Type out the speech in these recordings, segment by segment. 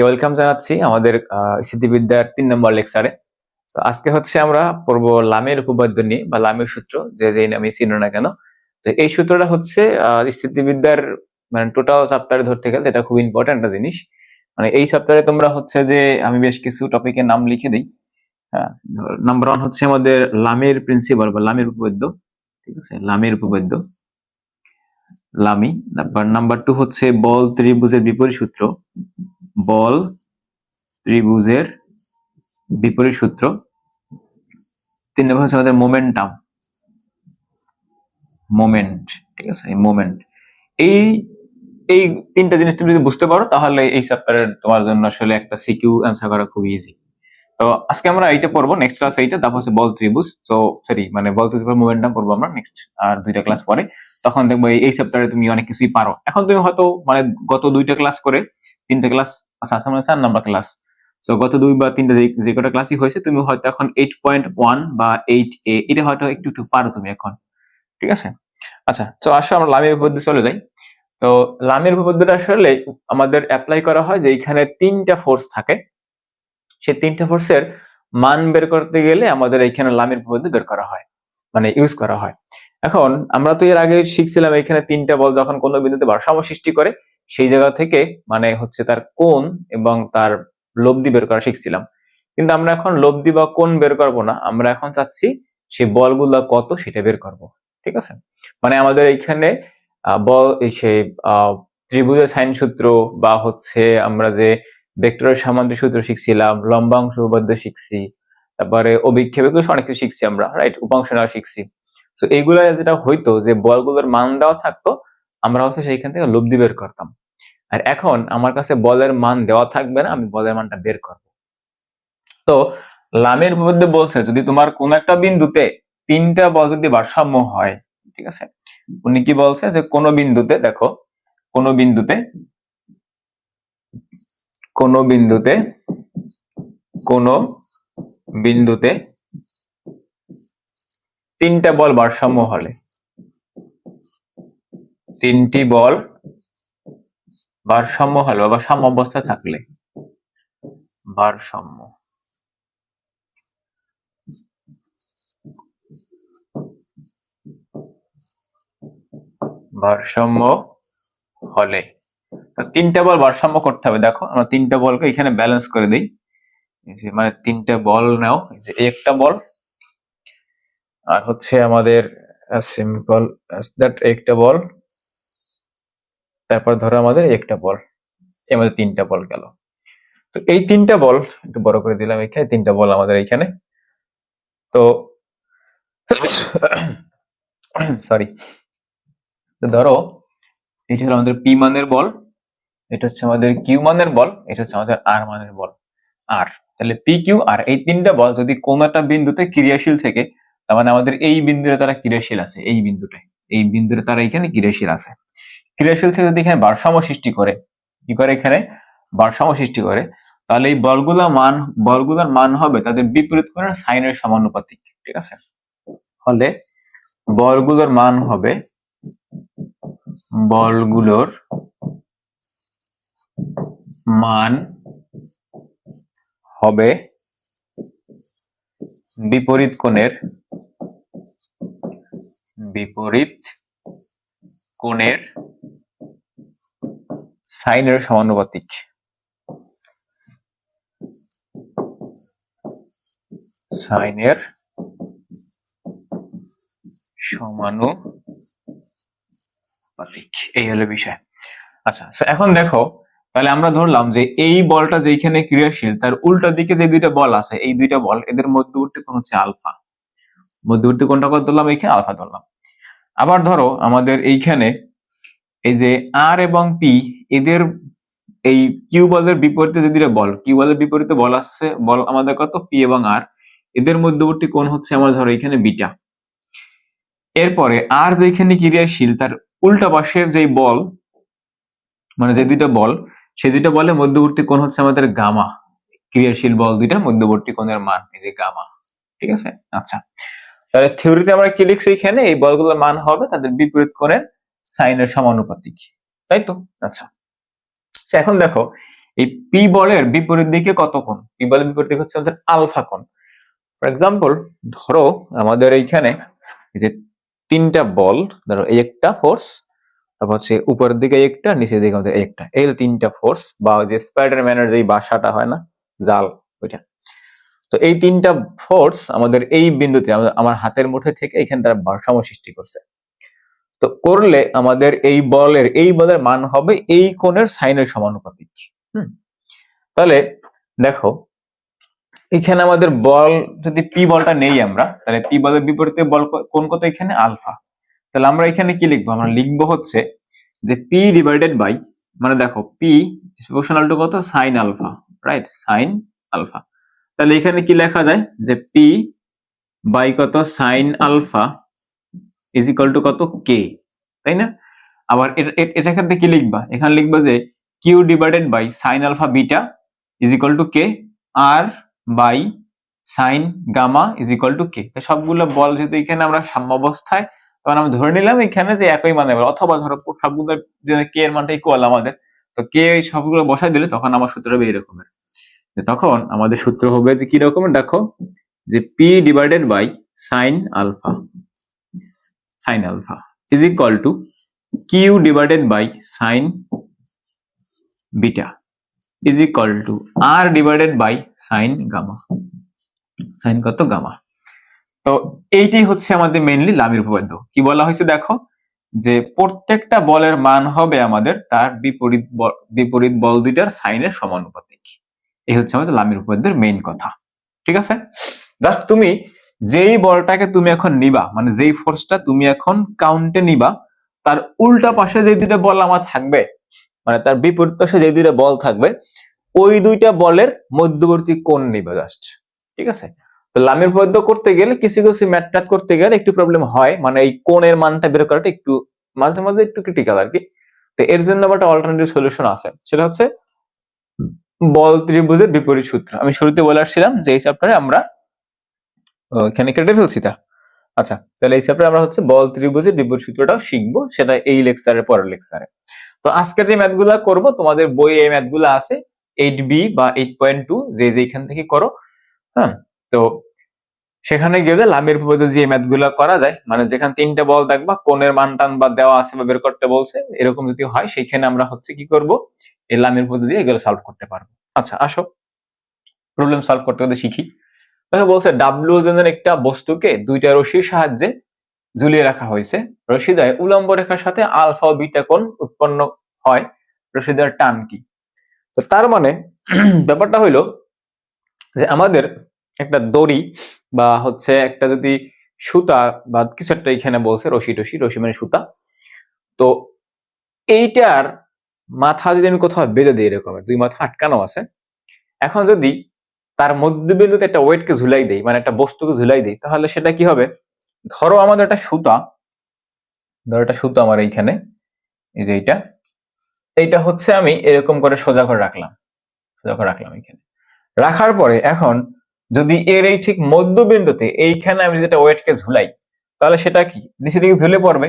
সবাইকে ওয়েলকাম জানাচ্ছি আমাদের স্থিতিবিদ্যার 3 নম্বর লেকচারে। তো আজকে হচ্ছে আমরা পড়ব লামের উপপাদ্য নিয়ে বা লামের সূত্র, যেই নামে চিনো না কেন। তো এই সূত্রটা হচ্ছে স্থিতিবিদ্যার মানে টোটাল চ্যাপ্টারে ধরতে গেলে এটা খুব ইম্পর্টেন্ট একটা জিনিস। মানে এই চ্যাপ্টারে তোমরা হচ্ছে যে আমি বেশ কিছু টপিকের নাম লিখে দিই। হ্যাঁ, নাম্বার 1 হচ্ছে আমাদের লামের প্রিন্সিপাল বা লামের উপপাদ্য, ঠিক আছে, লামের উপপাদ্য লামি। তারপর নাম্বার 2 হচ্ছে বল ত্রিভুজের বিপরীত সূত্র, বল ত্রিভুজের বিপরীত সূত্র। 3 নম্বর হচ্ছে আমাদের মোমেন্টাম, মোমেন্ট, ঠিক আছে, এই মোমেন্ট। এই এই তিনটা জিনিস তুমি যদি বুঝতে পারো তাহলে এই চ্যাপ্টারের তোমার জন্য আসলে একটা সিকিউ অ্যান্সার করা খুব ইজি। তো আজকে আমরা এইটা পড়বো, নেক্সট ক্লাস এইটা, তারপর হচ্ছে বল ত্রিভুজ। তো সরি, মানে বল ত্রিভুজ মোমেন্টাম পড়বো আমরা নেক্সট আর 2টা ক্লাস পরে। তখন দেখবো এই চ্যাপ্টারে তুমি অনেক কিছুই পারো। এখন তুমি হয়তো মানে গত 2টা ক্লাস করে 3টে ক্লাস, আচ্ছা মানে 4 নাম্বার ক্লাস, তো গত 2 বা 3টা যে কটা ক্লাসই হয়েছে তুমি হয়তো এখন 8.1 বা 8A এটা হয়তো একটু একটু পারো তুমি এখন, ঠিক আছে। আচ্ছা, তো আসো আমরা লামের উপপাদ্য চলে যাই। তো লামের উপপাদ্যটা আসলে আমাদের অ্যাপ্লাই করা হয় যে এখানে 3টা ফোর্স থাকে, সেই 3টে ফোর্সের মান বের করতে গেলে আমাদের এখানে লামের উপপাদ্য বের করা হয়, মানে ইউজ করা হয়। এখন আমরা তো এর আগে শিখছিলাম এখানে 3টা বল যখন কোনো বিন্দুতে ভারসাম্য সৃষ্টি করে সেই জায়গা থেকে মানে হচ্ছে তার কোণ এবং তার লব্ধি বের করা শিখছিলাম। কিন্তু আমরা এখন লব্ধি বা কোণ বের করবো না, আমরা এখন চাচ্ছি সেই বলগুলা কত সেটা বের করব, ঠিক আছে। মানে আমাদের এইখানে বল এই সেই ত্রিভুজের সাইন সূত্র বা হচ্ছে আমরা যে ভেক্টরের সামান্তরিক সূত্র শিখছিলাম, লম্বাংশ উপপাদ্য শিখছি, তারপরে অভিক্ষেপ, এগুলো অনেক কিছু শিখছি আমরা, রাইট, উপাংশ নেওয়া শিখছি। তো এইগুলা যেটা হইতো যে বলগুলোর মান দেওয়া থাকতো, আমরা হচ্ছে সেইখান থেকে লব্ধি বের করতাম। আর এখন আমার কাছে বলের মান দেওয়া থাকবে না, আমি বলের মানটা বের করব। তো লামের উপপাদ্য বলছে যদি তোমার কোন একটা বিন্দুতে 3টা বল যদি ভারসাম্য হয়, ঠিক আছে, উনি কি বলছে যে কোন বিন্দুতে, দেখো কোন বিন্দুতে কোন বিন্দুতে কোন বিন্দুতে 3টা বল ভারসাম্য হলে, 3টি বল ভারসাম্য হলে বা সাম্য অবস্থায় থাকলে, ভারসাম্য ভারসাম্য হলে 3টা বল ভারসাম্য করতে হবে। দেখো আমরা 3টা বলকে এখানে ব্যালেন্স করে দিই, মানে 3টা বল নাও, যে একটা বল আর হচ্ছে আমাদের সিম্পল দ্যাট একটা বল, তারপর ধরো আমাদের একটা বল, আমাদের 3টা বল গেল। তো এই 3টা বল একটু বড় করে দিলাম, এখানে 3টা বল আমাদের এখানে। তো সরি, তো ধরো এটা হলো আমাদের পি মানের বল, এটা হচ্ছে আমাদের কিউ মানের বল, এটা হচ্ছে আমাদের আর মানের বল। আর তাহলে পি কিউ আর এই 3টা বল যদি কোনো একটা বিন্দুতে ক্রিয়াশীল থেকে, তার মানে আমাদের এই বিন্দুতে তারা ক্রিয়াশীল আছে, এই বিন্দুতে তারা এখানে ক্রিয়াশীল আছে। ক্রিয়াশীল থেকে যদি এখানে ভারসাম্য সৃষ্টি করে, কি করে এখানে ভারসাম্য সৃষ্টি করে, তাহলে এই বলগুলোর মান হবে তাদের বিপরীত কোণের সাইনের সমানুপাতিক, ঠিক আছে। হলে বলগুলোর মান হবে বিপরীত কোণের সাইনের সমানুপাতিক, এই হলো বিষয়। আচ্ছা, এখন দেখো তাহলে আমরা ধরলাম যে এই বলটা যেখানে ক্রিয়াশীল তার উল্টা দিকে যে 2টা বল আছে, এই 2টা বল এদের মধ্যবর্তী কোণ হচ্ছে আলফা, মধ্যবর্তী কোণটা কত ধরলাম, এখানে আলফা ধরলাম। আবার ধরো আমাদের এইখানে এই যে আর এবং পি, এদের এই কিউ বলের বিপরীতে যে 2টা বল, কিউ বলের বিপরীতে বল আসছে, বল আমাদের কত, পি এবং আর, এদের মধ্যবর্তী কোণ হচ্ছে আমার ধরো এখানে বিটা। এরপরে আর যেখানে ক্রিয়াশীল তার উল্টা পাশের যে বল, মানে যে 2টা বল, সেই 2টা বলের মধ্যবর্তী কোণ হচ্ছে আমাদের গামা, ক্রিয়াশীল বল 2টার মধ্যবর্তী কোণের মান এই যে গামা, ঠিক আছে। আচ্ছা, তাহলে থিওরিতে আমরা কি লিখছি, এখানে এই বলগুলোর মান হবে তাদের বিপরীত কোণের সাইনের সমানুপাতিক, তাই তো। আচ্ছা, এখন দেখো এই পি বলের বিপরীত দিকে কত কোণ? পি বলের বিপরীত দিকে হচ্ছে আমাদের আলফা কোণ। ফর এক্সাম্পল, ধরো আমাদের এইখানে যে তিনটা বল, ধরো এই একটা ফোর্স, তারপর হচ্ছে উপরের দিকে একটা, নিচের দিকে আমাদের একটা, এই তিনটা ফোর্স, বা যে স্পাইডারম্যানের যে বাসাটা হয় না, জাল, ওইটা। তো এই তিনটা ফোর্স আমাদের এই বিন্দুতে, আমার হাতের মুঠে থেকে এখানে তারা ভারসাম্য সৃষ্টি করছে। তো করলে আমাদের এই বলের মান হবে এই কোণের সাইনের সমানুপাতিক। তাহলে দেখো, এখানে আমাদের বল, যদি পি বলটা নেই আমরা, তাহলে পি বলের বিপরীতে বল কোণ কত? এখানে আলফা। তাহলে আমরা এখানে কি লিখবো? আমরা লিখবো হচ্ছে যে পি ডিভাইডেড বাই, মানে দেখো পি প্রপোর্শনাল টু কত? Sine alpha, right? Sine alpha. তাহলে এখানে কি লেখা যায় যে পি বাই কত? Sine alpha is equal to কত? কে, তাই না? আবার এটা ক্ষেত্রে কি লিখবা? এখানে লিখবা যে Q divided by sine alpha beta is equal to K, R by sine gamma is equal to K. সবগুলো বল যেহেতু এখানে আমরা সাম্যাবস্থায়, তখন আমি ধরে নিলাম এখানে যে একই মানে, অথবা ধরো সবগুলো কে এর মানটা ইকুয়াল আমাদের, তো কে এই সবগুলো বসাই দিলে তখন আমার সূত্র হবে এরকমের। তখন আমাদের সূত্র হবে যে কি রকমের? দেখো, যে P divided by sine alpha is equal to Q divided by sine beta is equal to R divided by sine gamma, sine কত? গামা। তো এইটাই হচ্ছে আমাদের মেইনলি লামির উপপাদ্য। কি বলা হয়েছে দেখো, যে প্রত্যেকটা বলের মান হবে আমাদের তার বিপরীত বল দুইটার সাইনের সমানুপাতিক। এই হচ্ছে আমাদের লামির উপপাদ্যের মেইন কথা। ঠিক আছে? জাস্ট তুমি যেই বলটাকে তুমি এখন নিবা, মানে যেই ফোর্সটা তুমি এখন কাউন্টে নিবা, তার উল্টা পাশে যে দুইটা বল আমার থাকবে, মানে তার বিপরীত পাশে যে দুইটা বল থাকবে, ওই দুইটা বলের মধ্যবর্তী কোণ নিবে জাস্ট। ঠিক আছে? তো লামির উপপাদ্য করতে গেলে, কিছু কিছু ম্যাথ করতে গেলে একটু প্রবলেম হয়, মানে এই কোণের মানটা বের করাটা একটু মাঝে মাঝে একটু ক্রিটিক্যাল আর কি। তো এর জন্য একটা অল্টারনেটিভ সলিউশন আছে, সেটা হচ্ছে বল ত্রিভুজের বিপরীত সূত্র। আমি শুরুতে বলে আসছিলাম যে এই চ্যাপ্টারে আমরা এখানে কেটে ফেলছি তা। আচ্ছা, তাহলে এই চ্যাপ্টারে আমরা হচ্ছে বল ত্রিভুজের বিপরীত সূত্রটাও শিখবো, সেটা এই লেকচারের পরের লেকচারে। তো আজকের যে ম্যাথগুলা করব, তোমাদের বইয়ে এই ম্যাথগুলো আছে 8B বা 8.2, যেখান থেকে করো। হ্যাঁ, তো সেখানে গেলে লামির উপপাদ্য যে ম্যাথগুলো করা যায়, মানে যেখানে তিনটা বল দেখবা, কোণের মান টান বা দেওয়া আছে বা বের করতে বলছে, এরকম যদি হয়, সেখানে আমরা হচ্ছে কি করব, এই লামির উপপাদ্য দিয়ে এগুলো সলভ করতে পারবো। আচ্ছা, আসো প্রবলেম সলভ করতে শিখি। বলছে ডাব্লিউ ওজনের একটা বস্তুকে দুইটা রশির সাহায্যে ঝুলিয়ে রাখা হয়েছে। রশিদায় উলম্ব রেখার সাথে আলফা ও বিটা কোণ উৎপন্ন হয়, রশিদার টান কি? তো তার মানে ব্যাপারটা হইলো যে আমাদের একটা দড়ি বা হচ্ছে একটা যদি সুতা বা কিছু একটা, এখানে বলছে রশি মানে সুতা, তো এইটার মাথা যদি আমি কোথাও বেঁধে দিই, এরকমের দুই মাথা আটকানো আছে, এখন যদি তার মধ্যবিন্দুতে একটা ওয়েটকে ঝুলাই দেই, মানে একটা বস্তুকে ঝুলাই দেই, তাহলে সেটা কি হবে? ধরো আমাদের একটা সুতা, ধরো একটা সুতা আমার এইখানে, এই যে এইটা হচ্ছে আমি এরকম করে সোজা করে রাখলাম এখানে। রাখার পরে এখন যদি এর এই ঠিক মধ্যবিন্দুতে এইখানে আমি যেটা ওয়েটকে ঝুলাই, তাহলে সেটা কি নিচের দিকে ঝুলে পড়বে।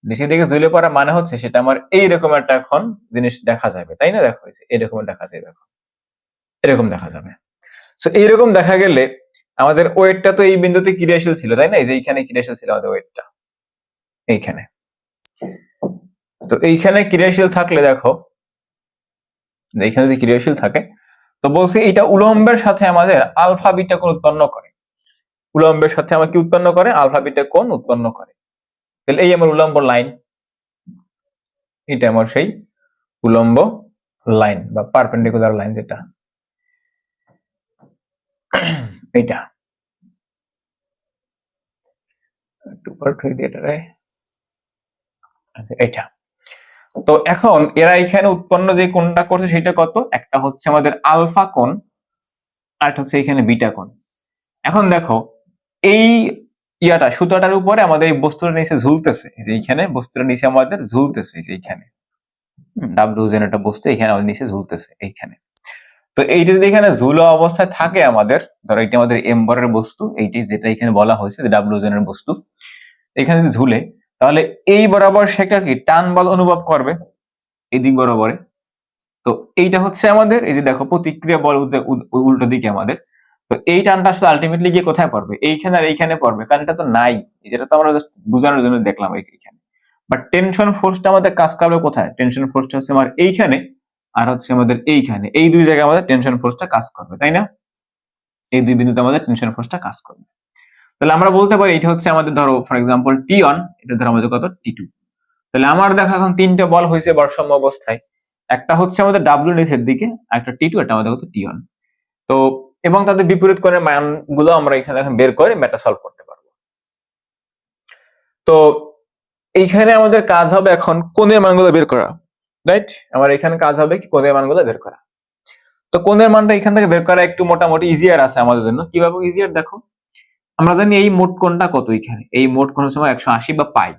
নিচের দিকে ঝুলে পড়া মানে হচ্ছে সেটা আমার এইরকম একটা এখন জিনিস দেখা যাবে, তাই না? দেখো এরকম দেখা যায়, দেখো এরকম দেখা যাবে। সো এইরকম দেখা গেলে আমাদের ওয়েটটা তো এই বিন্দুতে ক্রিয়াশীল ছিল, তাই না? এই যে এইখানে ক্রিয়াশীল ছিল আমাদের ওয়েটটা, এইখানে। তো এইখানে ক্রিয়াশীল থাকলে দেখো, এইখানে যদি ক্রিয়াশীল থাকে, তো বলছে এটা উলম্বের সাথে আমাদের আলফা বিটা কোণ উৎপন্ন করে। উলম্বের সাথে আমার কি উৎপন্ন করে? আলফা বিটা কোণ উৎপন্ন করে। তাহলে এই আমার উলম্ব লাইন, এটা আমার সেই উলম্ব লাইন বা পারপেন্ডিকুলার লাইন, যেটা এইটা একটু পার্ট হয়ে দিয়ে এটা। তো এখন এরা এখানে উৎপন্ন যে কোণটা করছে সেটা কত? একটা হচ্ছে আমাদের আলফা কোণ, আর হচ্ছে এখানে বিটা কোণ। এখন দেখো এই সুতাটার উপরে আমাদের এই বস্তুটা নিচে ঝুলতেছে, এই যে এইখানে বস্তুটা নিচে আমাদের ঝুলতেছে, এই যে এইখানে ডাব্লিউ জেন একটা বস্তু এখানে আমাদের নিচে ঝুলতেছে এইখানে। তো এইটা যদি এখানে ঝুলো অবস্থায় থাকে আমাদের, ধরো এটা আমাদের এম্বরের বস্তু, এইটি যেটা এখানে বলা হয়েছে যে ডাব্লিউ জেনের বস্তু, এখানে যদি ঝুলে, তাহলে এই বরাবর সেটা কি টান বল অনুভব করবে এই দিক বরাবরে। তো এইটা হচ্ছে আমাদের, এই যে দেখো প্রতিক্রিয়া বল উল্টো দিকে আমাদের। তো এই টানটা আসলে আলটিমেটলি গিয়ে কোথায় পড়বে, এইখানে আর এইখানে পড়বে, কারণ এটা তো নাই, যেটা তো আমরা জাস্ট বোঝানোর জন্য দেখলাম এইখানে। বাট টেনশন ফোর্সটা আমাদের কাজ করবে কোথায়, টেনশন ফোর্সটা হচ্ছে আমার এইখানে, আর হচ্ছে আমাদের এইখানে, এই দুই জায়গায় আমাদের টেনশন ফোর্সটা কাজ করবে, তাই না? এই দুই বিন্দুতে আমাদের টেনশন ফোর্সটা কাজ করবে। তাহলে আমরা বলতে পারি এটা হচ্ছে আমাদের, ধরো ফর এক্সাম্পল T1, এটা ধরো আমাদের কত T2। তাহলে আমার দেখো এখন তিনটা বল হয়েছে ভারসাম্য অবস্থায়, একটা হচ্ছে আমাদের ডাব্লিউ নিচের দিকে, একটা T2, এটা আমাদের কত T1। তো এবং তাদের বিপরীত কোণের মানগুলো আমরা এখানে এখন বের করে ম্যাথটা সলভ করতে পারবো। তো এইখানে আমাদের কাজ হবে এখন কোণের মানগুলো বের করা, রাইট? আমার এখানে কাজ হবে কি কোণের মানগুলো বের করা। তো কোণের মানটা এখান থেকে বের করা একটু মোটামুটি ইজিয়ার আছে আমাদের জন্য। কিভাবে ইজিয়ার দেখো, আমরা জানি এই মোট কোণটা কত, এখানে এই মোট কোণ হচ্ছে 180 বা পাই।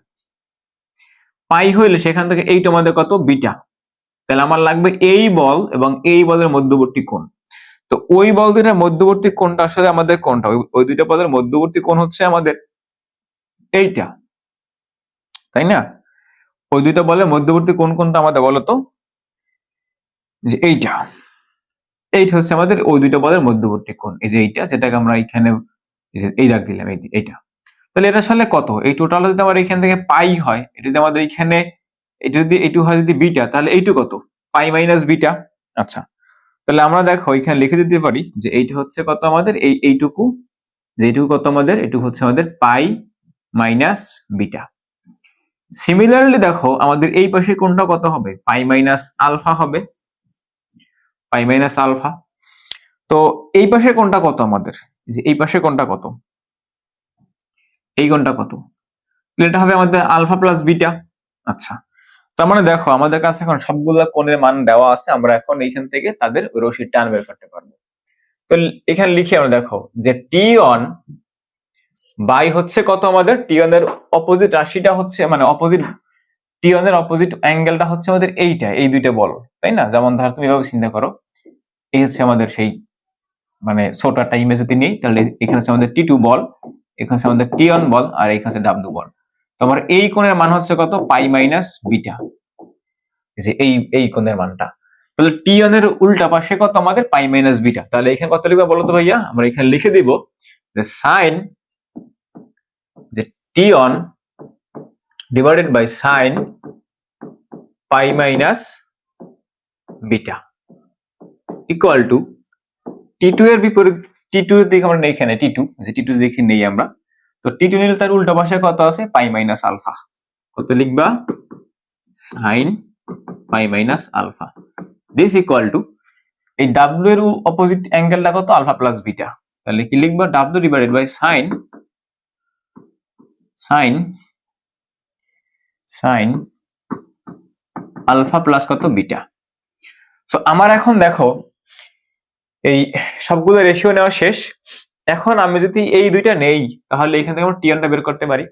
পাই হইলে সেখান থেকে এইটা আমাদের কত, বিটা। তাহলে আমার লাগবে এই বল এবং এই বলের মধ্যবর্তী কোণ। তো ওই বল দুইটার মধ্যবর্তী কোণটা আসলে আমাদের কোণটা, ওই দুইটা বলের মধ্যবর্তী কোণ হচ্ছে আমাদের এইটা, তাই না? ওই দুইটা বলের মধ্যবর্তী কোণ কোনটা আমাদের বলতো, যে এইটা, এইটা হচ্ছে আমাদের ওই দুইটা বলের মধ্যবর্তী কোণ, এই যে এইটা, যেটাকে আমরা এখানে এই দাগ দিলাম, এইটা। তাহলে এটা আসলে কত, এই টোটাল যদি আমার এখান থেকে পাই হয়, এটা যদি আমাদের এখানে, এটা যদি এইটু হয় যদি বিটা, তাহলে এইটু কত, পাই মাইনাস বিটা। আচ্ছা, তাহলে আমরা দেখো এখানে লিখে দিতে পারি যে এইটা হচ্ছে কত আমাদের, এইটুকু, যে এইটুকু কত আমাদের, এইটুকু হচ্ছে আমাদের পাই মাইনাস বিটা। সিমিলারলি দেখো আমাদের এই পাশে কোনটা কত হবে, পাই মাইনাস আলফা হবে, পাই মাইনাস আলফা। তো এই পাশে কোনটা কত আমাদের, যে এই পাশে কোনটা কত, এই কোনটা কত, এটা হবে আমাদের আলফা প্লাস বিটা। আচ্ছা, তার মানে দেখো আমাদের কাছে এখন সবগুলা কোণের মান দেওয়া আছে, আমরা এখন এইখান থেকে তাদের রশির টান বের করতে পারবো। তো এখানে লিখি আমরা, দেখো যে T1 বাই হচ্ছে কত আমাদের, T1 এর অপোজিট রাশিটা হচ্ছে, মানে অপোজিট, T1 এর অপোজিট অ্যাঙ্গেলটা হচ্ছে আমাদের এইটা, এই দুইটা বল, তাই না? যেমন ধর তুমি এভাবে চিন্তা করো, এই হচ্ছে আমাদের সেই, মানে ছোট একটা ইমেজ যদি নেই, তাহলে এখানে হচ্ছে আমাদের T2 বল, এখানে হচ্ছে আমাদের T1 বল, আর এখানে হচ্ছে W বল। তো আমার এই কোণের মান হচ্ছে কত, পাই মাইনাস বিটা, যে এই কোণের মানটা। তাহলে T1 এর উল্টা পাশে কত আমাদের, পাই মাইনাস বিটা। তাহলে এখানে কত লিখবো বলো তো ভাইয়া, আমরা এখানে লিখে দিব যে সাইন, যে T1 divided by sine pi minus beta equal to T2 এর বিপরীত, T2 এর দিকে আমরা নেই, এখানে T2, যে T2 দিকে নেই আমরা, তো T2 নিলে তার উল্টা পাশে কত আছে, পাই মাইনাস আলফা। কত লিখবা, sine pi minus alpha, this equal to এই W এর অপোজিট অ্যাঙ্গেলটা কত, আলফা প্লাস বিটা। তাহলে কি লিখবা, W divided by sine, sine sine alpha plus কত, বিটা। সো আমার এখন দেখো এই সবগুলো রেশিও নেওয়া শেষ। এখন আমি যদি এই দুইটা নেই, তাহলে এখান থেকে আমরা T1 টা বের করতে পারি,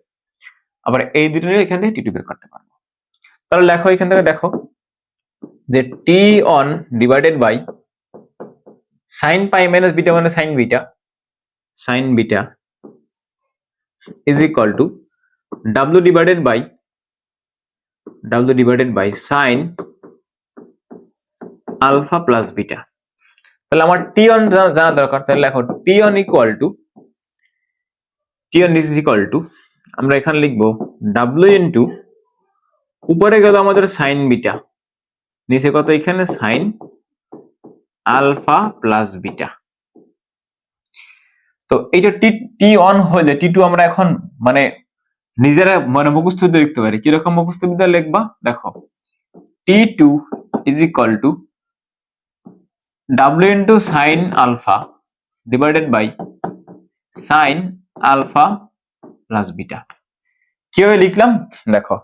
আবার এই দুইটা নিয়ে এখান থেকে T2 বের করতে পারবো। তাহলে লেখো, এখান থেকে দেখো যে T1 divided by sine pi minus beta, মানে sine beta, sine beta is equal to W divided by sine alpha plus beta. তাহলে আমার T1 জানা দরকার, তাহলে লেখো T1 equal to, T1 is equal to, আমরা এখানে লিখবো W ইন্টু, উপরে গেল আমাদের সাইন বিটা, নিচে কত, এখানে সাইন আলফা প্লাস বিটা। তো এইটা T1 হইলে T2 আমরা এখন মানে নিজেরা মানে মুখস্থ বিদ্যা লিখতে পারি। কিরকম মুখস্থ বিদ্যা লিখবা, দেখো T2 is equal to W into sine alpha divided by sine alpha plus beta. কিভাবে লিখলাম দেখো,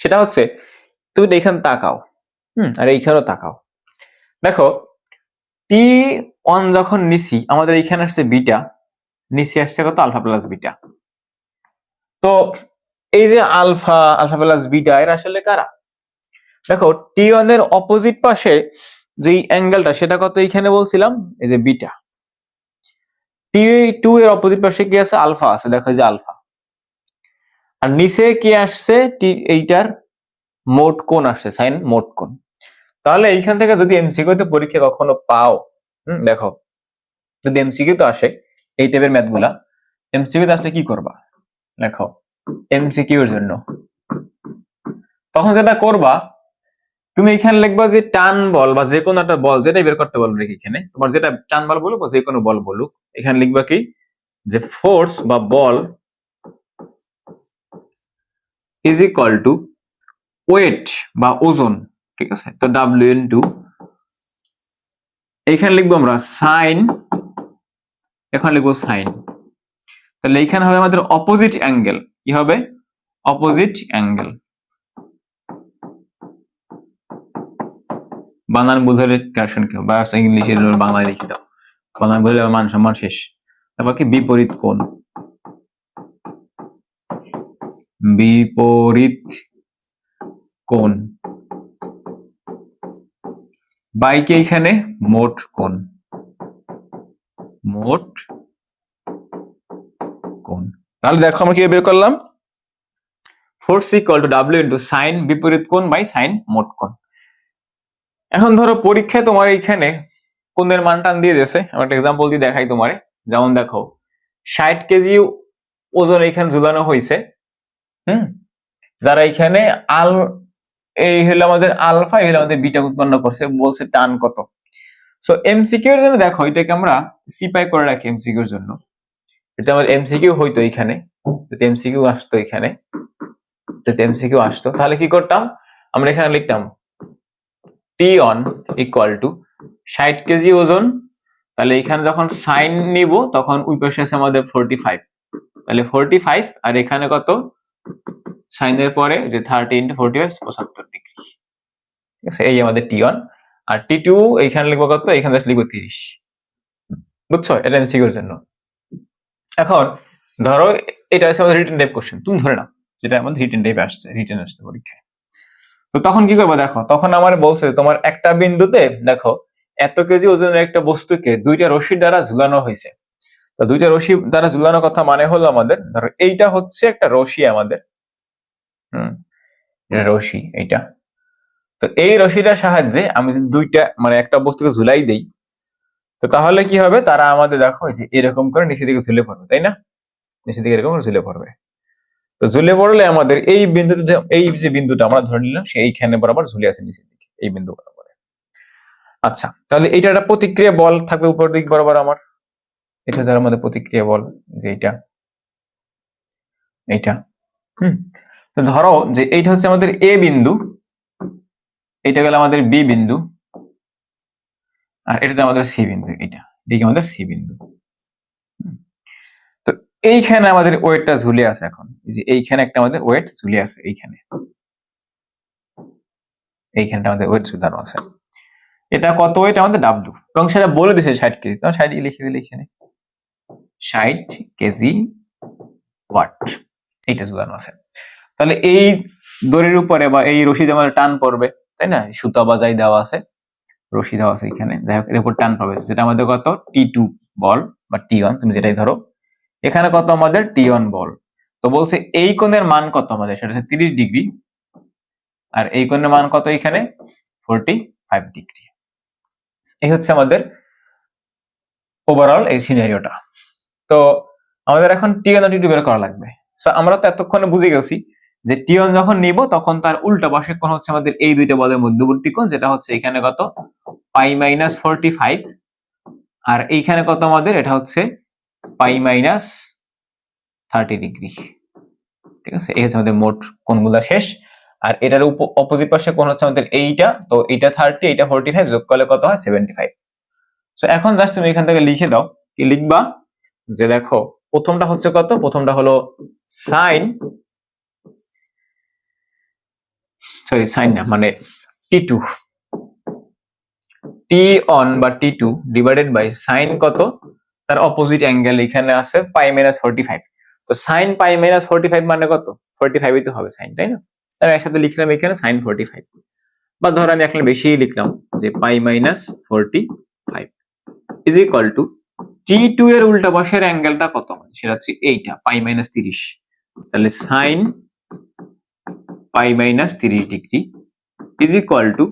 সেটা হচ্ছে তুমি এখানে তাকাও, আর এইখানেও তাকাও। দেখো T1 যখন নিছি, আমাদের এইখানে আসছে বিটা, নিচে আসছে কত, আলফা প্লাস বিটা। তো এই যে আলফা প্লাস বিটা, এর আসলে কারা, দেখো T1 এর অপোজিট পাশে যে অ্যাঙ্গেলটা, সেটা কত, এইখানে বলছিলাম এই যে বিটা। T2 এর অপোজিট পাশে কি আছে, আলফা আছে, দেখো এই যে আলফা। আর নিচে কি আসছে, এইটার মোট কোণ আসছে, সাইন মোট কোণ। তাহলে এইখান থেকে যদি এমসিকিউ তে পরীক্ষা কখনো পাও, দেখো যদি এমসিকিউ তো আসে এই টাইপের ম্যাথ গুলা, এমসিকিউ তে আসলে কি করবা, দেখো এমসিকিউ এর জন্য তখন যেটা করবা, তুমি এখানে লিখবা যে টান বল বা যে কোনো একটা বল যেটা বের করতে বলবে এখানে, তোমার যেটা টান বল বলুক যে কোনো বল বলুক, এখানে লিখবা কি যে ফোর্স বা বল ইজ ইকুয়াল টু ওয়েট বা ওজন, ঠিক আছে? তো ডাব্লিউ ইনটু এখানে লিখবো আমরা সাইন, এখন লিখবো সাইন, তাহলে এখানে হবে আমাদের অপোজিট অ্যাঙ্গেল, কি হবে অপোজিট অ্যাঙ্গেল, বানান ভুল হলে কারেকশন কি বা ইংলিশে বাংলায় লিখে দাও, বানান ভুল হলে মান সম্মান শেষ। তারপর কি বিপরীত কোণ, বিপরীত কোণ বাইকে এখানে মোট কোণ, মোট কোণ। তাহলে দেখো আমরা কি বের করলাম, force equal to W into sign বিপরীত কোণ বাই সাইন মোট কোণ। এখন ধরো পরীক্ষায় তোমার এইখানে কোণের মান টান দিয়ে দিয়েছে, আমরা একটা এক্সাম্পল দিয়ে দেখাই তোমারে। যেমন দেখো 60 কেজি ওজন এখানে ঝুলানো হয়েছে, যারা এখানে এই হলো আমাদের আলফা, এই হলো আমাদের বিটা উৎপন্ন করছে, বলছে টান কত। সো এমসিকিউ এর জন্য দেখো এটাকে আমরা সিপাই করে রাখি এমসিকিউ এর জন্য, এটা আমার এমসিকিউ হইতো এখানে, যদি এমসিকিউ আসতো এখানে, যদি এমসিকিউ আসতো তাহলে কি করতাম, আমরা এখানে লিখতাম টি অন ইকুয়াল টু 60 কেজি ওজন, তাহলে এখানে যখন সাইন নিব তখন ওই পাশে আছে আমাদের 45, তাহলে 45 আর এখানে কত সাইনের পরে যে 30 ইন্টু 45 75 ডিগ্রি, ঠিক আছে? এই আমাদের টি অন, আর টি টু এইখানে লিখবো কত, এখানে লিখবো 30, বুঝছো? এটা এমসিকিউ এর জন্য। এখন ধরো এটা হচ্ছে আমাদের রিটেন টাইপ কোশ্চেন, তুমি ধরে নাও যেটা আমাদের রিটেন টাইপ আসছে, রিটেন আসছে পরীক্ষায়, তো তখন কি করবো দেখো, তখন আমার বলছে তোমার একটা বিন্দুতে দেখো এত কেজি ওজনের একটা বস্তুকে দুইটা রশি দ্বারা ঝুলানো হয়েছে, তো দুইটা রশি দ্বারা ঝুলানোর কথা মানে হলো আমাদের ধরো এইটা হচ্ছে একটা রশি আমাদের, রশি এইটা, তো এই রশিটার সাহায্যে আমি যদি দুইটা মানে একটা বস্তুকে ঝুলাই দেই, তো তাহলে কি হবে, তারা আমাদের দেখো যে এরকম করে নিচের দিকে ঝুলে পড়বে, তাই না? নিচের দিকে এরকম করে ঝুলে পড়বে, তো ঝুলে পড়লে আমাদের এই বিন্দুতে, এই যে বিন্দুটা আমরা ধরে নিলাম সেইখানে বরাবর ঝুলে আছে নিচের দিকে এই বিন্দু বরাবর। আচ্ছা, তাহলে এটা একটা প্রতিক্রিয়া বল থাকবে উপর দিক বরাবর আমার, এটা দ্বারা আমাদের প্রতিক্রিয়া বল যে এইটা তো ধরো যে এইটা হচ্ছে আমাদের এ বিন্দু, এটা গেল আমাদের বি বিন্দু, আর এটা আমাদের সি বিন্দু, এটা আমাদের সি বিন্দু। তো এইখানে আমাদের ওয়েটটা ঝুলে আছে, এখন এই যে এইখানে একটা আমাদের ওয়েট ঝুলে আছে, এইখানটা আমাদের ওয়েট ঝুলানো আছে, এটা কত ওয়েট আমাদের ডাব্লিউ, এবং সেটা বলে দিছে 60 কেজি, তো 60 লিখে দিলে এখানে 60 কেজি ওয়াট এইটা ঝুলানো আছে। তাহলে এই দড়ির উপরে বা এই রশিতে আমাদের টান পড়বে, তাই না? সুতা বাজাই দেওয়া আছে, রশি দেওয়া আছে এখানে, যাই হোক এর উপর টান পড়বে, যেটা আমাদের কত টি2 বল বা টি1, তুমি যেটাই ধরো, এখানে কত আমাদের টি1 বল। তো বলছে এই কোণের মান কত আমাদের, সেটা হচ্ছে 30 ডিগ্রি, আর এই কোণের মান কত এখানে 45 ডিগ্রি। এই হচ্ছে আমাদের ওভারঅল এই সিনারিওটা। তো আমাদের এখন টি1 আর টি2 বের করা লাগবে। সো আমরা তো এতক্ষণে বুঝে গেছি যে টি1 যখন নিব তখন তার উল্টা পাশের কোণ হচ্ছে আমাদের এই দুইটা বলের মধ্যবর্তী কোণ, যেটা হচ্ছে এখানে কত পাই মাইনাস 45, আর এইখানে কত আমাদের, এটা হচ্ছে পাই মাইনাস 30 ডিগ্রি, ঠিক আছে? এই হচ্ছে আমাদের মোট কোণগুলো শেষ। আর এটার অপোজিট পাশে কোণ হচ্ছে আমাদের এইটা, তো এইটা 30, এইটা 45, যোগ করলে কত হয় 75। সো এখন জাস্ট তুমি এখান থেকে লিখে দাও, কি লিখবা, যে দেখো প্রথমটা হচ্ছে কত, প্রথমটা হলো সাইন, সরি সাইন না মানে টি2, টি অন বা টি2 ডিভাইডেড বাই সাইন কত, তার অপোজিট অ্যাঙ্গেল এখানে আছে পাই মাইনাস 45, তো সাইন পাই মাইনাস 45 মানে কত 45 ই তো হবে সাইন, তাই না? তার একসাথে লিখলাম এখানে সাইন 45, বা ধর আমি এখন বেশি লিখলাম যে পাই মাইনাস 45 ইজ ইকুয়াল টু টি2 এর উল্টা পাশের অ্যাঙ্গেলটা কত, সেটা হচ্ছে এইটা পাই মাইনাস 30, তাহলে sine pi minus 30 degree is equal to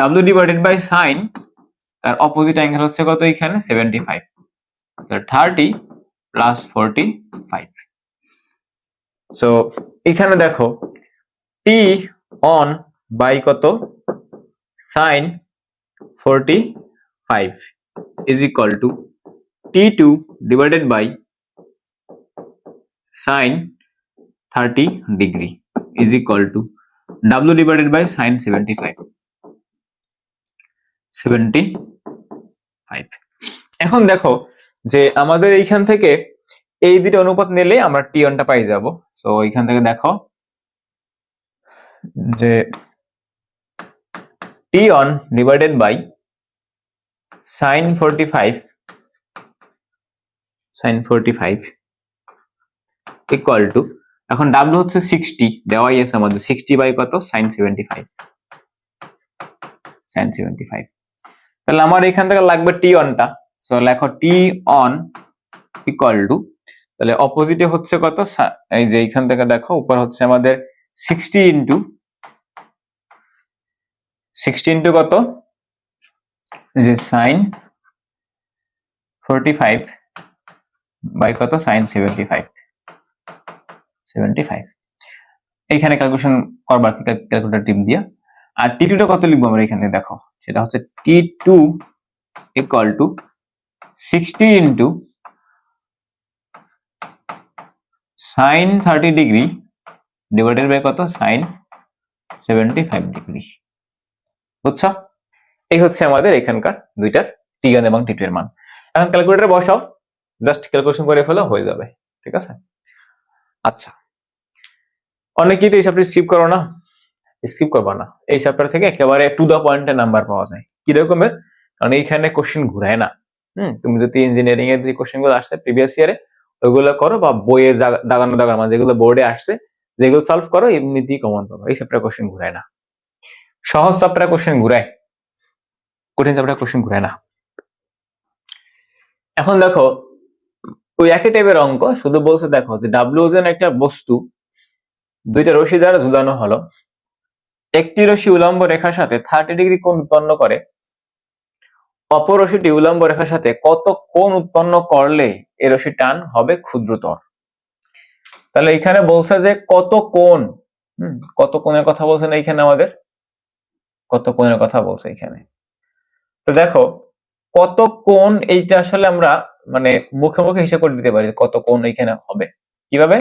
W divided by sine, তার অপোজিট অ্যাঙ্গেল হচ্ছে কত এখানে 75, 30 প্লাস 45। সো এখানে দেখো টি অন বাই কত sine 45 is equal to T2 divided by sin 30 degree is equal to W divided by sin 75 75। এখন দেখো যে আমাদের এইখান থেকে এই দুটো অনুপাত নিলে আমরা টি অনটা পাই যাব। সো এইখান থেকে দেখো যে T one divided by sin 45 equal to, এখন ডাব্লিউ হচ্ছে 60 দেওয়াই আছে আমাদের, 60 বাই কত sin 75, তাহলে আমার এখান থেকে লাগবে টি অনটা। সো লেখো টি অন ইকুয়াল টু, তাহলে অপোজিটে হচ্ছে কত, এই যে এইখান থেকে দেখো উপর হচ্ছে আমাদের 60 ইন্টু কত, যে sin 45 বাই কত sin 75। এইখানে ক্যালকুলেশন করবার ক্যালকুলেটর টিপ দিয়া। আর টি2 টা কত লিখবো আমরা এখানে দেখো, সেটা হচ্ছে T two equal to 60 into sin 30 degree divided by কত sin 75 ডিগ্রি। বুঝছো? এই হচ্ছে আমাদের এখানকার দুইটার টি1 এবং টি2 এর মান। এখন ক্যালকুলেটরে বসাও, জাস্ট ক্যালকুলেশন করে ফেলো, হয়ে যাবে। ঠিক আছে? আচ্ছা, অনেকেই তো এই চ্যাপ্টার স্কিপ করো না, স্কিপ করবা না। এই চ্যাপ্টার থেকে একেবারে টু দা পয়েন্টে নাম্বার পাওয়া যায়। কি রকমের? কারণ এইখানে কোশ্চেন ঘুরায় না। তুমি যদি ইঞ্জিনিয়ারিং এর যে কোশ্চেন গুলো আসছে প্রিভিয়াস ইয়ারে ওইগুলো করো, বা বইয়ে দাগানো মানে যেগুলো বোর্ডে আসছে যেগুলো সলভ করো, এমনিতেই কমন পাবো। এই চ্যাপ্টার কোশ্চেন ঘুরায় না, সহজ চ্যাপ্টার কোশ্চেন ঘুরায়, কঠিন চ্যাপ্টার কোশ্চেন ঘুরায় না। এখন দেখো ওই একই টাইপের অঙ্ক, শুধু বলছে দেখো যে ডাব্লিউ ওজন একটা বস্তু দুইটা রশি দ্বারা ঝুলানো হলো, একটি রশি উলম্ব রেখার সাথে 30 ডিগ্রি কোণ উৎপন্ন করে, অপর রশিটি উলম্ব রেখার সাথে কত কোণ উৎপন্ন করলে এই রশির টান হবে ক্ষুদ্রতর। তাহলে এখানে বলছে যে কত কোণ, কত কোণের কথা বলছে না এখানে, আমাদের কত কোণের কথা বলছে এখানে। তো দেখো কত কোণ, এইটা আসলে আমরা মানে মুখে মুখে হিসাব করে দিতে পারি কত কোণ এইখানে হবে। কিভাবে?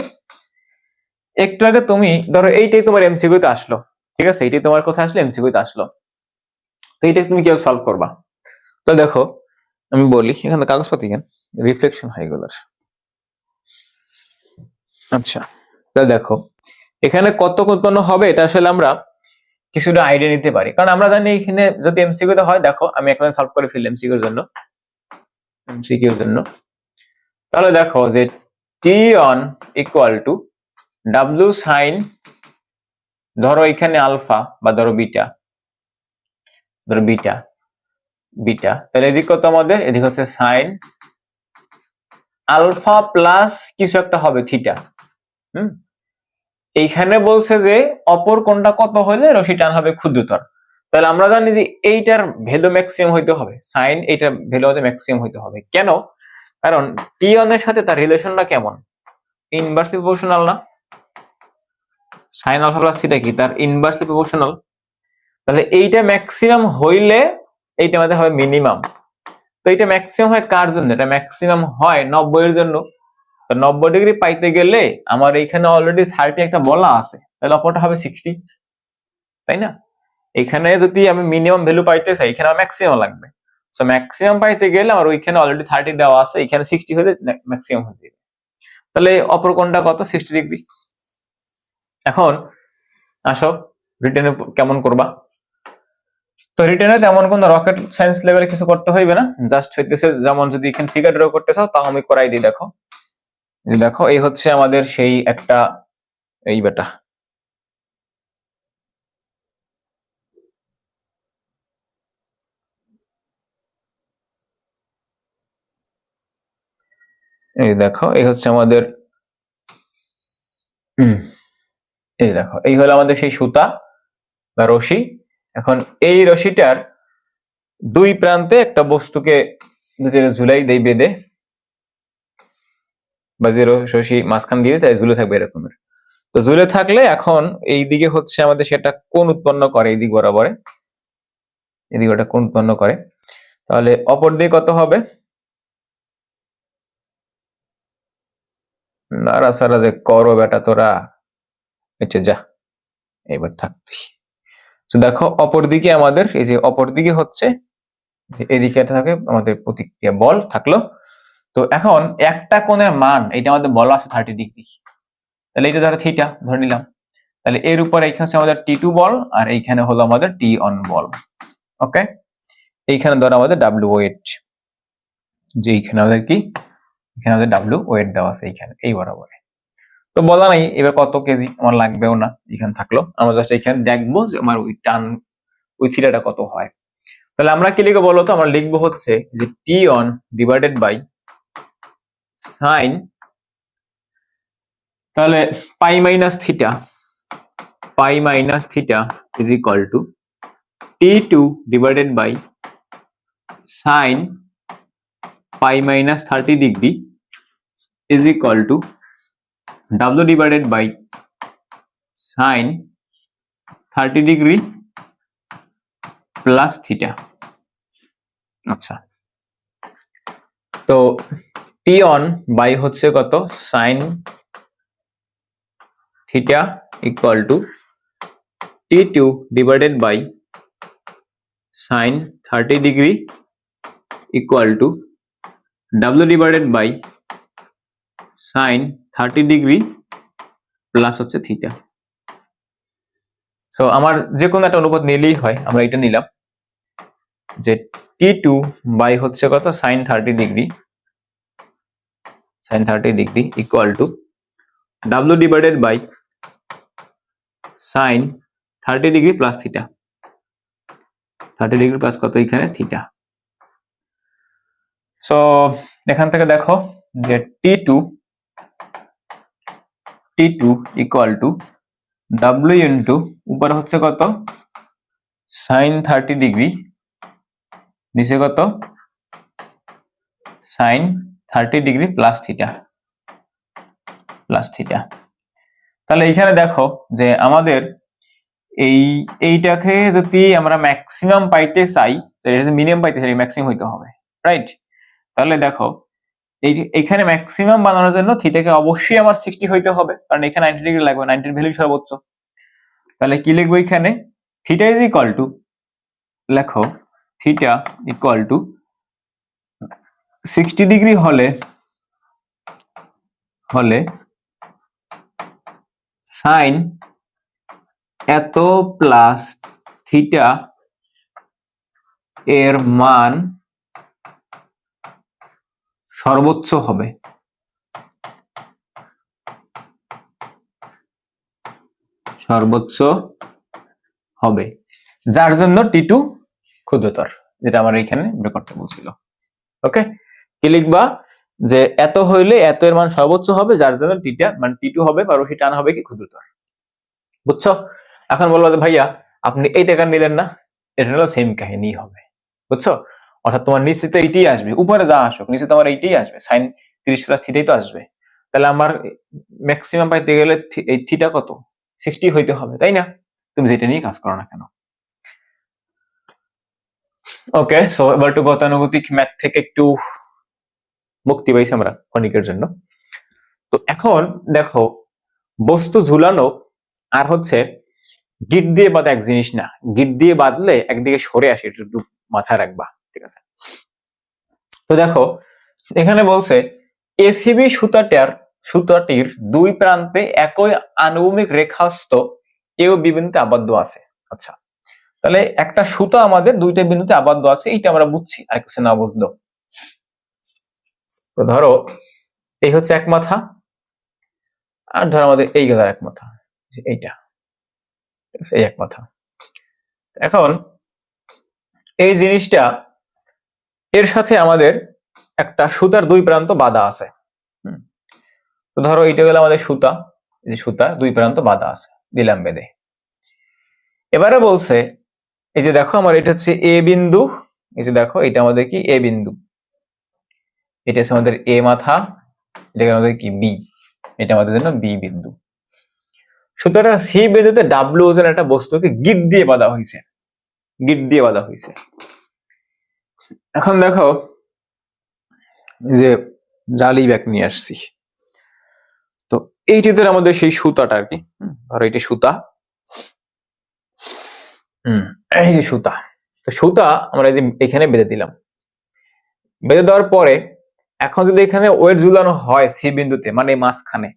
একটু আগে তুমি ধরো এইটাই তোমার এমসিকিউ তে আসলো, ঠিক আছে, এইটাই তোমার কথা আসলো এমসিকিউ তে আসলো, তো এইটা তুমি কিভাবে সলভ করবা? তো দেখো আমি বলি, এখানে কাগজপাতি কেন রিফ্লেকশন হয় এগুলোর। আচ্ছা, তাহলে দেখো এখানে কত উৎপন্ন হবে, এটা আসলে আমরা কিছুটা আইডিয়া নিতে পারি, কারণ আমরা জানি এখানে যদি এমসিকিউ তে হয়, দেখো আমি এখানে সলভ করে ফেলি এমসিকিউর জন্য। তাহলে দেখো যে T one equal to W sine, ধরো এখানে আলফা বা ধরো বিটা, তাহলে এদিক কত আমাদের, এদিক হচ্ছে সাইন আলফা প্লাস কিছু একটা হবে থিটা। এইখানে বলছে যে অপর কোণটা কত হলে রশি টান হবে ক্ষুদ্রতর। তাহলে আমরা জানি যে এইটার ভ্যালু ম্যাক্সিমাম হইতে হবে, সাইন এইটার ভ্যালু হতে ম্যাক্সিমাম হইতে হবে। কেন? কারণ টি অন এর সাথে তার রিলেশনটা কেমন, ইনভার্সলি প্রপোর্শনাল না? সাইন আলফা প্লাস থিটা কি তার ইনভার্সলি প্রপোর্শনাল। তাহলে এইটা ম্যাক্সিমাম হইলে এইটা আমাদের হবে মিনিমাম। তো এটা ম্যাক্সিমাম হয় কার জন্য? এটা ম্যাক্সিমাম হয় 90 এর জন্য। তো 90 ডিগ্রি পাইতে গেলে আমার এইখানে অলরেডি 30 একটা বলা আছে, তাহলে অপরটা হবে 60, তাই না? এখানে যদি আমি মিনিমাম ভ্যালু পাইতে চাই, এখানে আমার ম্যাক্সিমাম লাগবে। সো ম্যাক্সিমাম পাইতে গেলে আমার ওইখানে অলরেডি 30 দেওয়া আছে, এখানে 60 হলে ম্যাক্সিমাম হয়ে যাবে। তাহলে অপর কোণটা কত, 60 ডিগ্রি। এখন আসো রিটেনে কেমন করবা। তো রিটেনে তেমন কোন রকেট সায়েন্স লেভেলে কিছু করতে হইবে না, জাস্ট হইতেছে যেমন যদি এখানে ফিগার ড্র করতে চাও তাও আমি করাই দিই। দেখো দেখো এই হচ্ছে আমাদের সেই একটা, এই বেটা এই দেখো এই হচ্ছে আমাদের, এই দেখো এই হলো আমাদের সেই সুতা বা রশি, এখন এই রশিটার দুই প্রান্তে একটা বস্তুকে ঝুলাই দেই বেঁধে, বা যে রশি মাঝখান দিয়ে তাই ঝুলে থাকবে এরকমের। তো ঝুলে থাকলে এখন এই দিকে হচ্ছে আমাদের সেটা কোণ উৎপন্ন করে, এই দিক বরাবরে এদিকে ওটা কোণ উৎপন্ন করে। তাহলে অপর দিকে কত হবে? নাড়াচাড়া যে করো বেটা তোরা, আচ্ছা যা এবার থাকতি। তো দেখো অপর দিকে আমাদের এই যে অপর দিকে হচ্ছে এদিকে থাকে আমাদের প্রতিক্রিয়া বল থাকলো। তো এখন একটা কোণের মান এটা আমাদের বলা আছে 30 ডিগ্রি, তাহলে এটা ধরো থিটা ধরে নিলাম। তাহলে এর উপর এইখানে হচ্ছে আমাদের T2 বল, আর এইখানে হলো আমাদের T1 বল। ওকে, এইখানে ধরো আমাদের W ওয়েট, যে এইখানে আমাদের কি, এখানে আমাদের W ওয়েট দেওয়া আছে এইখানে এই বরাবরে। তো বলা নাই এবার কত কেজি আমার লাগবেও না, এখানে থাকলো। আমরা জাস্ট এইখানে দেখবো যে আমার ওই টান ওই থিটাটা কত হয়। তাহলে আমরা কি লিখবো বলতো? আমরা লিখবো হচ্ছে যে T1 ডিভাইডেড বাই সাইন, তাহলে pi minus theta is equal to T2 divided by sine pi minus 30 degree is equal to W divided by sine 30 degree plus theta. আচ্ছা, তো T1 বাই হচ্ছে কত sine theta equal to T2 divided by sine 30 degree equal to W divided by sine 30 degree plus হচ্ছে theta. So আমার যে কোনো একটা অনুপাত নিলেই হয়, আমরা এটা নিলাম যে T2 বাই হচ্ছে কত sine 30 degree equal to W divided by sine 30 degree plus theta, 30 degree plus কত এখানে থিটা। সো এখান থেকে দেখো যে T2 equal to W into উপরে হচ্ছে কত সাইন 30 ডিগ্রি, নিচে কত সাইন 30 ডিগ্রি প্লাস থিটা। তাহলে এইখানে দেখো যে আমাদের এইটাকে যদি আমরা ম্যাক্সিমাম পাইতে চাই, মিনিমাম পাইতে চাই ম্যাক্সিমাম হইতে হবে, রাইট? তাহলে দেখো এইখানে ম্যাক্সিমাম বানানোর জন্য থিটাকে অবশ্যই আমার 60 হইতে হবে, কারণ এখানে 90 ডিগ্রি লাগবে, 90 ভ্যালু সর্বোচ্চ। তাহলে কি লিখবো এখানে? থিটা ইজ ইকুয়াল টু, লেখো থিটা ইকুয়াল টু 60 ডিগ্রি হলে সাইন এত প্লাস থিটা এর মান সর্বোচ্চ হবে। যার জন্য T2 ক্ষুদ্রতর, যেটা আমার এখানে বের করতে বলছিল। ওকে, কি লিখবা? যে এত হইলে এত এর মান সর্বোচ্চ হবে, যার জন্য T2 হবে বা রশি টান হবে কি ক্ষুদ্রতর। বুঝছো? এখন বলবো যে ভাইয়া আপনি এই টাকা নিলেন না, এটা হলো সেম কাহিনী হবে। বুঝছো? অর্থাৎ তোমার নিচে তো এইটাই আসবে, উপরে যা আসুক নিচে তোমার এইটাই আসবে, সাইন 30 প্লাস থিটাই তো আসবে। তাহলে আমার ম্যাক্সিমাম পাইতে গেলে এই থিটা কত 60 হইতে হবে, তাই না? তুমি যেটা নিয়ে কাজ করো না কেন। ওকে, সো এবার একটু গতানুগতিক ম্যাথ থেকে একটু মুক্তি পাইছি আমরা ক্ষণিকের জন্য। তো এখন দেখো বস্তু ঝুলানো আর হচ্ছে গিট দিয়ে বাঁধা এক জিনিস না। গিট দিয়ে বাঁধলে একদিকে সরে আসে, একটু মাথায় রাখবা, ঠিক আছে? তো দেখো এখানে বলছে এসিবি সুতাটির দুই প্রান্তে একই আনুভূমিক রেখাস্থ এও বিন্দুতে আবদ্ধ আছে। আচ্ছা, তাহলে একটা সুতা আমাদের দুইটা বিন্দুতে আবদ্ধ আছে, এইটা আমরা বুঝছি, আর কিছু না বুঝলো। তো ধরো এই হচ্ছে এক মাথা, আর ধরো আমাদের এই গেল এক মাথা, এইটা এই এক মাথা। এখন এই জিনিসটা এর সাথে আমাদের একটা সুতার দুই প্রান্ত বাঁধা আছে। তো ধরো এইটা গেল আমাদের সুতা, এই সুতা দুই প্রান্ত বাঁধা আছে, দিলাম বেঁধে। এবারে বলছে এই যে দেখো আমার এটা হচ্ছে এ বিন্দু, এই যে দেখো এটা আমাদের কি এ বিন্দু, এটা হচ্ছে আমাদের এ মাথা, এটা আমাদের কি বি, এটা আমাদের জন্য বি বিন্দু। সুতরাং সি বিন্দুতে ডাব্লিউ ওজন একটা বস্তুকে গিট দিয়ে বাঁধা হয়েছে, গিট দিয়ে বাঁধা হয়েছে। এখন দেখো যে জালি ব্যাগ নিয়ে আসছি, তো এইটিতে আমাদের সেই সুতাটা আর কি, ধরো এটা সুতা, এই যে সুতা, তো সুতা আমরা এই যে এখানে বেঁধে দিলাম। বেঁধে দেওয়ার পরে এখন যদি এখানে ওয়েট ঝুলানো হয় সি বিন্দুতে, মানে মাঝখানে,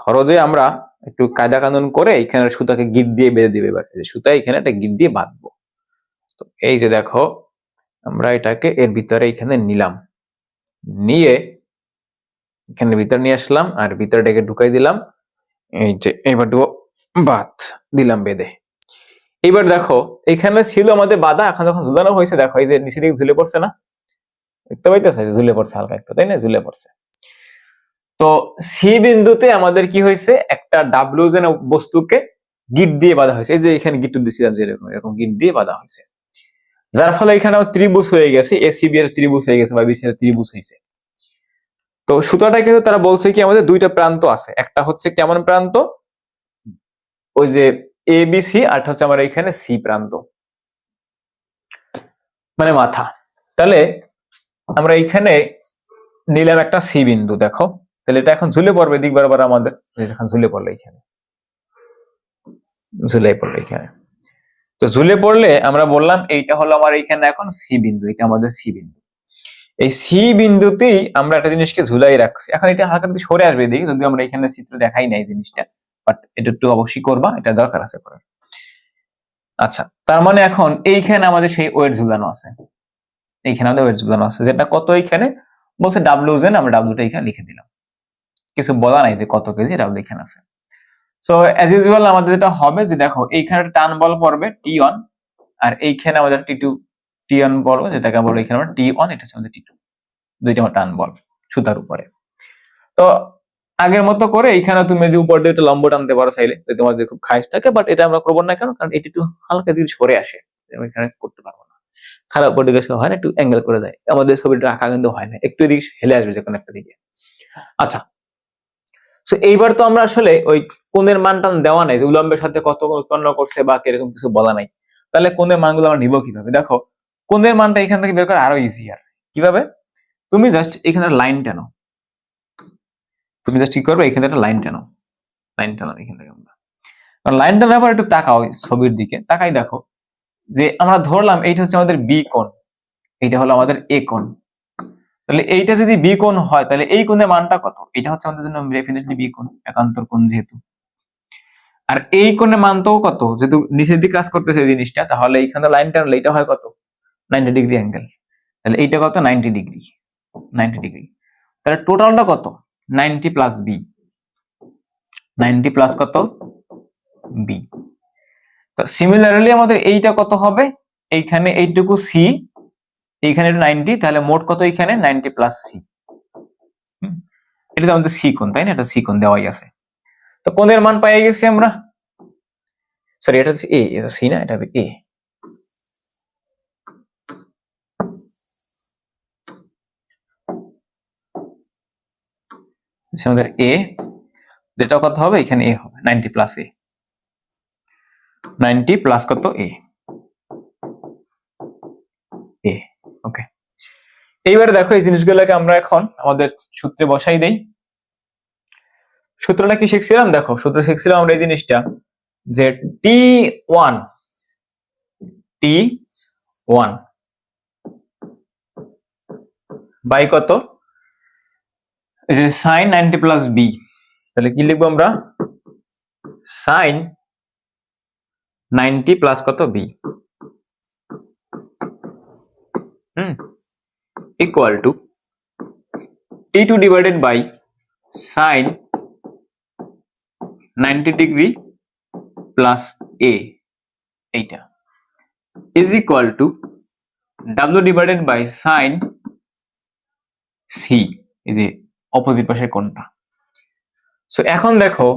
ধরো যে আমরা একটু কায়দা কানুন করে এখানে সুতাকে গিট দিয়ে বেঁধে দিবে, এবার সুতা এখানে একটা গিট দিয়ে বাঁধবো। তো এই যে দেখো আমরা এটাকে এর ভিতরে এখানে নিলাম, নিয়ে এখানে ভিতরে নিয়ে আসলাম আর ভিতরে এটাকে ঢুকাই দিলাম, এই যে এবার বাদ দিলাম বেঁধে। এবার দেখো এখানে ছিল আমাদের বাঁধা, এখন যখন ঝুলানো হয়েছে দেখো এই যে নিচে দিকে ঝুলে পড়ছে না, দেখতে পাইতেছে ঝুলে পড়ছে হালকা একটু, তাই না, ঝুলে পড়ছে। তো সি বিন্দুতে আমাদের কি হয়েছে, একটা ডাব্লিউ যেন বস্তুকে গিট দিয়ে বাঁধা হয়েছে, এই যে এখানে গিট দিয়েছিলাম যেরকম, এরকম গিট দিয়ে বাঁধা হয়েছে, যার ফলে এখানে ত্রিভুজ হয়ে গেছে, এসিবি এর ত্রিভুজ হয়ে গেছে বা বিসি এর ত্রিভুজ হয়েছে। তো সুতাটা কিন্তু তারা বলছে কি আমাদের দুইটা প্রান্ত আছে, একটা হচ্ছে কেমন প্রান্ত, ওই যে এ বি সি, আর হচ্ছে আমার এখানে সি প্রান্ত মানে মাথা। তাহলে আমরা এইখানে নিলাম একটা সি বিন্দু, দেখো তাহলে এটা এখন ঝুলে পড়বে দিক বরাবর আমাদের, এখন ঝুলে পড়লো এখানে, ঝুলে পড়লো এখানে। তো ঝুলে পড়লে আমরা বললাম এইটা হলো আমার এইখানে এখন সি বিন্দু, এটা আমাদের সি বিন্দু। এই সি বিন্দুতেই আমরা একটা জিনিসকে ঝুলাই রাখছি। এখন এটা হালকা একটু সরে আসবে দিকে, যদি আমরা এখানে চিত্র দেখাই নাই জিনিসটা, বাট এটা একটু অবশ্যই করবা, এটা দরকার আছে করার। আচ্ছা, তার মানে এখন এইখানে আমাদের সেই ওয়েট ঝুলানো আছে, এইখানে আমাদের ওয়েট ঝুলানো আছে, যেটা কত এইখানে বলছে ডাব্লিউ জেন, আমরা ডাব্লিউটা এখানে লিখে দিলাম, কিছু বলা নাই যে কত কেজি, ডাব্লিউ এখানে আছে। সো অ্যাজ ইউজুয়াল আমাদের যেটা হবে যে দেখো এইখানে টান বল পড়বে টি অন, আর এইখানে আমাদের টি টু, টি অন পড়বে, যেটাকে বলবো এখানে আমরা টি অন, এটা হচ্ছে আমাদের টি টু, দুইটা আমার টান বল সুতার উপরে। তো আগের মতো করে এইখানে তুমি যে উপর দিয়ে একটা লম্ব টানতে পারো চাইলে, তোমার যদি খুব খাইশ থাকে, বাট এটা আমরা করবো না কেন, কারণ এটা একটু হালকা দিকে সরে আসে, এখানে করতে পারবো না, খারাপ উপর দিকে হয় না, একটু অ্যাঙ্গেল করে দেয়, আমাদের ছবিটা আঁকা কিন্তু হয় না, একটু এদিকে হেলে আসবে যে কোনো একটা দিকে। আচ্ছা, তো এইবার তো আমরা আসলে ওই কোণের মানটা দেওয়া নাই, উলম্বের সাথে কত উৎপন্ন করছে বা এরকম কিছু বলা নাই, তাহলে কোণের মানগুলো আমরা নিব কিভাবে? দেখো কোণের মানটা এখান থেকে বের করা আরো ইজিয়ার। কিভাবে? তুমি জাস্ট এখানে লাইন টানো, তুমি জাস্ট কি করবে, এখানে একটা লাইন টানো, লাইন টানো এখান থেকে আমরা, লাইন টানার পর একটু তাকাও ছবির দিকে, তাকাই দেখো যে আমরা ধরলাম এইটা হচ্ছে আমাদের বি কোণ, এইটা হলো আমাদের এ কোণ, তাহলে এইটা যদি বি কোণ হয় তাহলে এই কোণের মানটা কত? এটা হচ্ছে আমাদের জন্য ডেফিনেটলি বি কোণ, একান্তর কোণ যেহেতু। আর এই কোণের মানটাও কত, যেহেতু নিচের দিকে কাজ করতেছে এই জিনিসটা, তাহলে এইখানে লাইন টানলে এটা হয় কত, 90 ডিগ্রি অ্যাঙ্গেল, তাহলে এইটা কত, 90 ডিগ্রি, 90 ডিগ্রি, তাহলে টোটালটা কত, 90 প্লাস বি, 90 প্লাস কত, বি। তো সিমিলারলি আমাদের এইটা কত হবে, এইখানে এইটুকু সি, এইখানে 90, তাহলে মোট কত এখানে 90 প্লাস সি, এটা তো আমাদের সি কোণ, তাই না, এটা সি কোণ দেওয়াই আছে। তো কোণের মান পাই গেছি আমরা, সরি এটা হচ্ছে এ, এটা সি না, এটা হবে এ। আমাদের এ, যেটা কত হবে এখানে এ হবে 90 প্লাস এ, 90 প্লাস কত এ, এ। ওকে, এইবারে দেখো এই জিনিসগুলোকে আমরা এখন আমাদের সূত্রে বসাই দেই। সূত্রটা কি শিখছিলাম? দেখো সূত্র শিখছিলাম আমরা এই জিনিসটা, যে T one, T one by কত, এই যে সাইন 90 প্লাস বি, তাহলে কি লিখবো আমরা, সাইন 90 প্লাস কত B, equal to T two divided by sine 90 degree plus A, এইটা is equal to W divided by sine C, এই যে অপোজিট পাশের কোণটা। সো এখন দেখো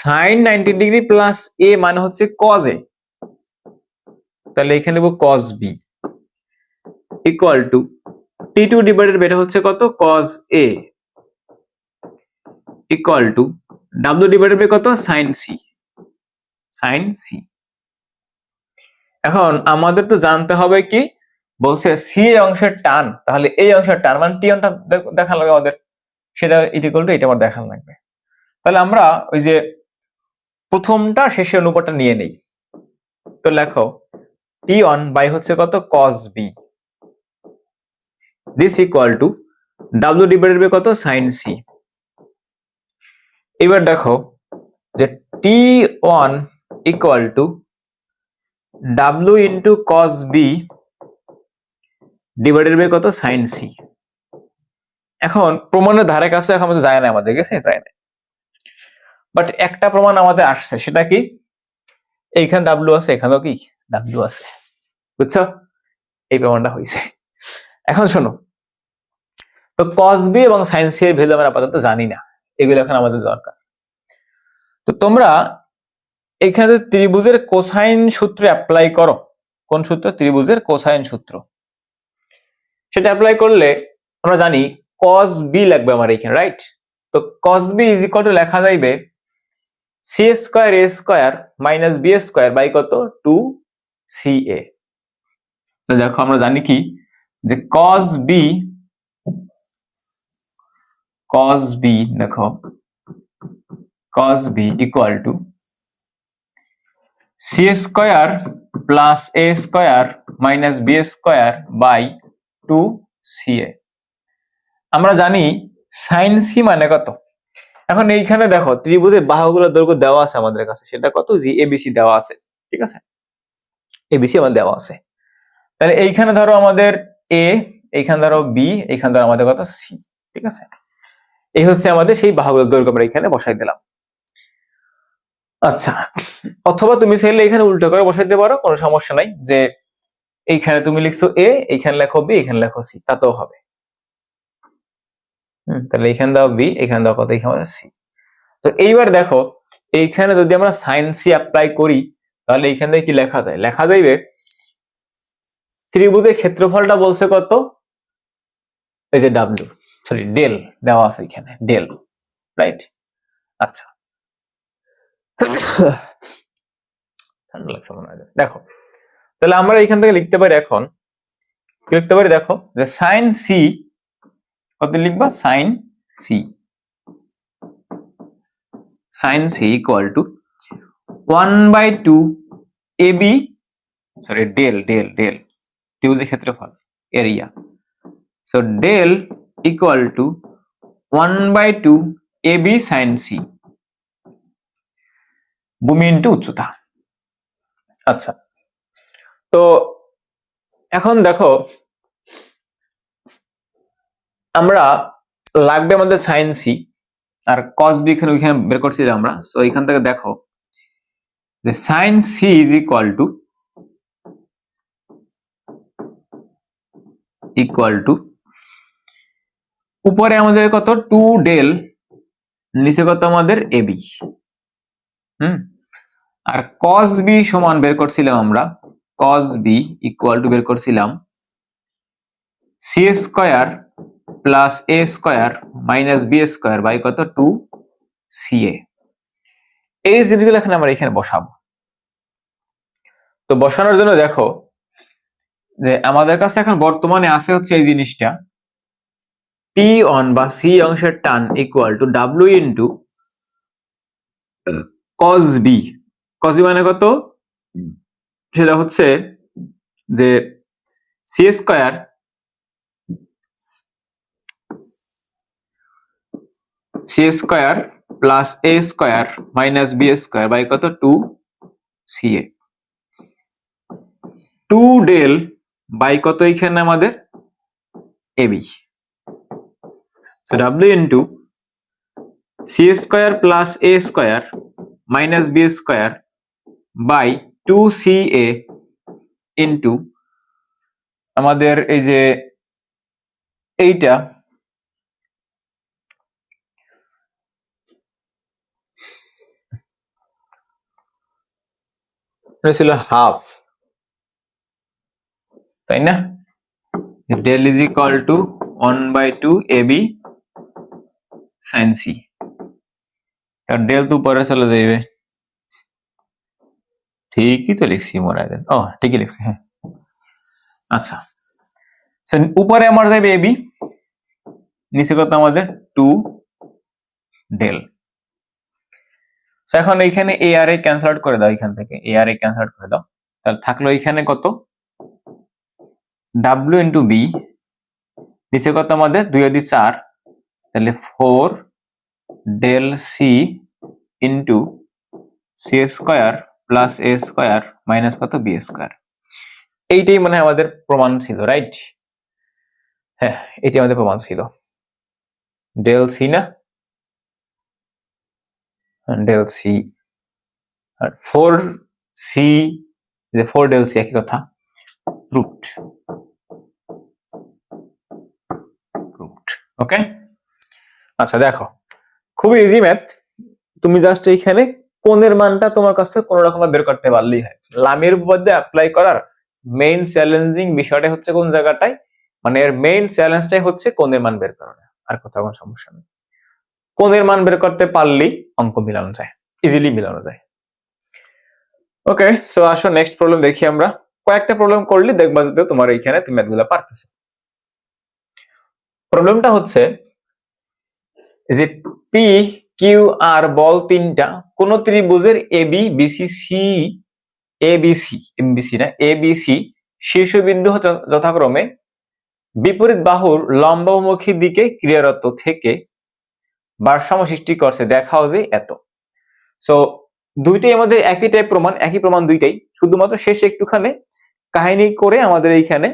সাইন 90 ডিগ্রি প্লাস এ মানে হচ্ছে কজ এ, তাহলে এখানে লিখবো cos b equal to t2 divided by এটা হচ্ছে কত cos a equal to w divided by কত sin c sin c। এখন আমাদের তো জানতে হবে কি বলছে সি এর অংশের টান, তাহলে এই অংশের টান মানে টি অনটা দেখা লাগবে আমাদের, সেটা ইকুয়াল টু এটা আমার দেখা লাগবে। তাহলে আমরা ওই যে প্রথমটা শেষের অনুপাতটা নিয়ে নেই। তো লেখো টি অন বাই হচ্ছে কত cos b this equal to w divided by কত sin c। এবার দেখো যে T one equal to w into cos b divided by কত sin c। এখন প্রমাণের ধারে কাছে এখন আমাদের যায় না, আমাদের গেছে যায় না, বাট একটা প্রমাণ আমাদের আসছে, সেটা কি এইখানে w আছে এখানেও কি w আছে, বুঝছো? এই প্রমাণটা হয়েছে। এখন শোনো, তো cos b এবং sin c এর ভ্যালু আমরা আপাতত জানি না, এগুলো এখন আমাদের দরকার। তো তোমরা এখানে যদি ত্রিভুজের কোসাইন সূত্র অ্যাপ্লাই করো, কোন সূত্র? ত্রিভুজের কোসাইন সূত্র, সেটা অ্যাপ্লাই করলে আমরা জানি cos b লাগবে আমার এখানে, রাইট? তো cos b is equal to লেখা যাইবে c square a square minus b square by কত 2ca। তো দেখো আমরা জানি কি যে cos b দেখো cos b equal to c square plus a square minus b square by 2ca। আমরা জানি sin c মানে কত। এখন এইখানে দেখো ত্রিভুজের বাহুগুলোর দৈর্ঘ্য দেওয়া আছে আমাদের কাছে, সেটা কত? জি এবিসি দেওয়া আছে, ঠিক আছে, এবিসি আমাদের দেওয়া আছে। তাহলে এইখানে ধরো আমাদের এ, এইখানে ধরো বি, এইখানে ধরো আমাদের কত সি, ঠিক আছে। এই হচ্ছে আমাদের সেই বাহুগুলোর দৈর্ঘ্য, আমরা এখানে বসাই দিলাম। আচ্ছা, অথবা তুমি চাইলে এখানে উল্টো করে বসাইতে পারো, কোনো সমস্যা নাই, যে এইখানে তুমি লিখছো এ, এইখানে লেখো বি, এখানে লেখো সি, তাতেও হবে। তাহলে এইখানে দাও বি, এখানে দাও কত, এখানে সি। তো এইবার দেখো এইখানে যদি আমরা সাইন সি অ্যাপ্লাই করি, তাহলে এইখান থেকে কি লেখা যায়? লেখা যাইবে ত্রিভুজের ক্ষেত্রফলটা বলছে কত, এই যে ডাব্লিউ, সরি ডেল দেওয়া আছে এখানে, ডেল, রাইট? আচ্ছা, ঠান্ডা লাগছে মনে হয়। দেখো তাহলে আমরা এইখান থেকে লিখতে পারি, এখন কি লিখতে পারি দেখো, যে সাইন সি কত লিখবা, sine C, sine C equal to 1/2 AB, sorry del del del ত্রিভুজের ক্ষেত্রফল area, so del equal to 1/2 AB sine C, ভূমি ইন্টু উচ্চতা। আচ্ছা, তো এখন দেখো আমরা লাগবে আমাদের সাইন সি আর কস বি, এখানে ওইখানে বের করছিলাম আমরা। সো এখান থেকে দেখো যে sine C is equal to উপরে আমাদের কত 2 ডেল, নিচে কত আমাদের এবি, আর কস বি সমান বের করছিলাম আমরা, কস বি ইকুয়াল টু বের করছিলাম C square plus A square minus B square by কত 2ca। এই জিনিসগুলো এখন আমরা এখানে বসাবো। তো বসানোর জন্য দেখো যে আমাদের কাছে এখন বর্তমানে আছে হচ্ছে এই জিনিসটা, টি অন বা সি অংশের টান equal to W into cos B. Cos B মানে কত? সেটা হচ্ছে যে C square plus A square minus B square by কত 2ca। 2 ডেল বাই কত এখানে আমাদের AB, so W into C square plus A square minus B square by 2ca into আমাদের এই যে এইটা ছিল হাফ, তাই না? Del is equal to 1/2 AB sin C। আর ডেল তো উপরে চলে যাইবে, ঠিকই তো লিখছি মনে হয়। ও ঠিকই লিখছি, হ্যাঁ। আচ্ছা, উপরে আমার যাবে এবি, নিচে কত আমাদের 2 ডেল। এখন এইখানে এ আর এ ক্যান্সেল আউট করে দাও, এখান থেকে এ আর এ ক্যান্সেল আউট করে দাও, তাহলে থাকলো এখানে কত ডাব্লিউ ইন্টু বি, নিচে কত আমাদের 2 আর 2 4, তাহলে 4 del C into C square plus A square minus কত বি স্কোয়ার। এইটাই মানে আমাদের প্রমাণ ছিল, রাইট? হ্যাঁ, এটি আমাদের প্রমাণ ছিল, ডেল সি না, ডেল সি আর 4 সি, 4 ডেল সি একই কথা, রুট। ওকে, আচ্ছা দেখো খুবই ইজি ম্যাথ। তুমি জাস্ট এইখানে কোণের মানটা তোমার কাছে কোন রকম বের করতে পারলেই হয়। লামের উপপাদ্য অ্যাপ্লাই করার মেইন চ্যালেঞ্জিং বিষয়টা হচ্ছে কোন জায়গাটায়, মানে এর মেইন চ্যালেঞ্জটাই হচ্ছে কোণের মান বের করা, আর কোথাও কোনো সমস্যা নেই। কোণের মান বের করতে পারলেই অঙ্ক মিলানো যায়, ইজিলি মিলানো যায়। ওকে, সো আসো নেক্সট প্রবলেম দেখি আমরা। কয়েকটা প্রবলেম করলে দেখবা যে তোমার এইখানে তুমি ম্যাথগুলো পারতেছো। প্রবলেমটা হচ্ছে যে পি কিউ আর বল তিনটা কোন ত্রিভুজের AB BC C, ABC MBC না এবিসি শীর্ষবিন্দু যথাক্রমে বিপরীত বাহুর লম্বমুখী দিকে ক্রিয়ারত থেকে ভারসাম্য সৃষ্টি করছে, দেখাও যে এত। সো দুইটাই আমাদের একই টাইপ প্রমাণ, একই প্রমাণ দুইটাই, শুধুমাত্র শেষে একটুখানি কাহিনী করে আমাদের এইখানে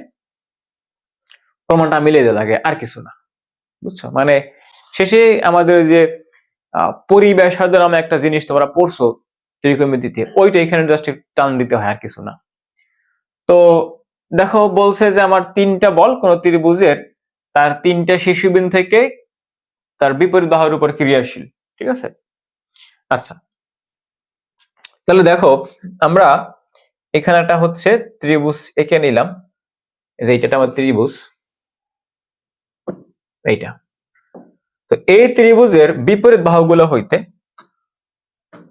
প্রমাণটা মিলিয়ে দেওয়া লাগে, আর কিছু না, বুঝছো? মানে শেষে আমাদের যে পরিবেশ নামে একটা জিনিস তোমরা পড়ছো ত্রিকোণমিতিতে, ওইটা এখানে জাস্ট টান দিতে হয়, আর কিছু না। তো দেখো বলছে যে আমার তিনটা বল কোন ত্রিভুজের তার তিনটা শীর্ষবিন্দু থেকে তার বিপরীত বাহুর উপর ক্রিয়াশীল, ঠিক আছে? আচ্ছা, তাহলে দেখো আমরা এখানে একটা হচ্ছে ত্রিভুজ এঁকে নিলাম, যে এইটা আমার ত্রিভুজ, এইটা। তো এই ত্রিভুজের বিপরীত বাহুগুলো হইতে,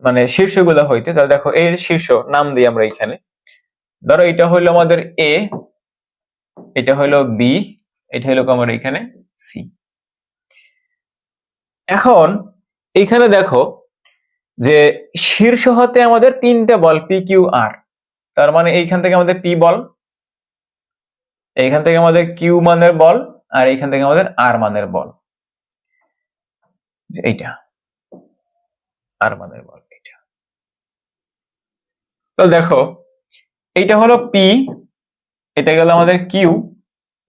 মানে শীর্ষগুলো হইতে, তাহলে দেখো এর শীর্ষ নাম দিই আমরা এইখানে, ধরো এটা হইলো আমাদের এ, এটা হইলো বি, এটা হইলো আমার এখানে সি। এখন এইখানে দেখো যে শীর্ষ হতে আমাদের তিনটা বল পি কিউ আর, তার মানে এইখান থেকে আমাদের পি বল, এইখান থেকে আমাদের কিউ মানের বল, আর এইখান থেকে আমাদের আর মানের বল, এইটা আর মানের বল এইটা। তো দেখো এইটা হলো পি, এটা গেল আমাদের কিউ,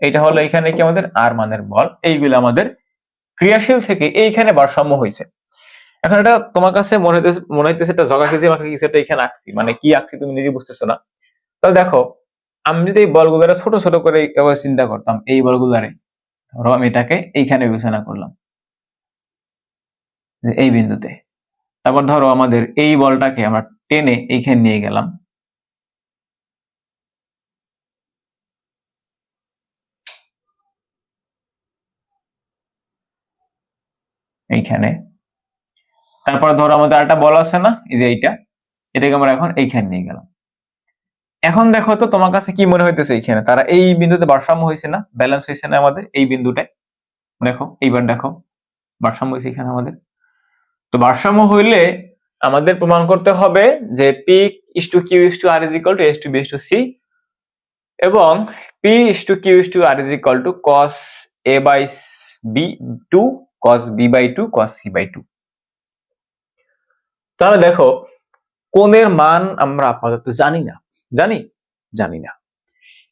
এটা হলো এখানে কি আমাদের আর মানের বল, এইগুলো আমাদের ক্রিয়াশীল থেকে এইখানে ভারসাম্য হয়েছে। এখন এটা তোমার কাছে মনে হইতেছে এটা জগাখিজি আমাকে কিছু একটা এখানে আঁকছি, মানে কি আঁকছি তুমি নিজে বুঝতেছো না। তাহলে দেখো আমি যদি এই বলগুলারে ছোট ছোট করে এভাবে চিন্তা করতাম, এই বলগুলারে ধরো আমি এটাকে এইখানে বিবেচনা করলাম এই বিন্দুতে, তারপর ধরো আমাদের এই বলটাকে আমরা টেনে এইখানে নিয়ে গেলাম, এইখানে। তারপর ধরো আমাদের আরেকটা বল আছে না, এই যে এইটা, এটাকে আমরা এখন এইখানে নিয়ে গেলাম। এখন দেখো তো তোমার কাছে কি মনে হইতেছে, এইখানে তারা এই বিন্দুতে ভারসাম্য হয়েছে না, ব্যালেন্স হয়েছে না আমাদের এই বিন্দুটায়? দেখো এইবার দেখো ভারসাম্য হয়েছে এখানে আমাদের। তো ভারসাম্য হইলে আমাদের প্রমাণ করতে হবে যে P is to Q is to R is equal to S to B is to C, এবং P is to Q is to R is equal to cos A by B two cos B by two cos C by two. তাহলে দেখো কোণের মান আমরা আপাতত জানি না, জানি না।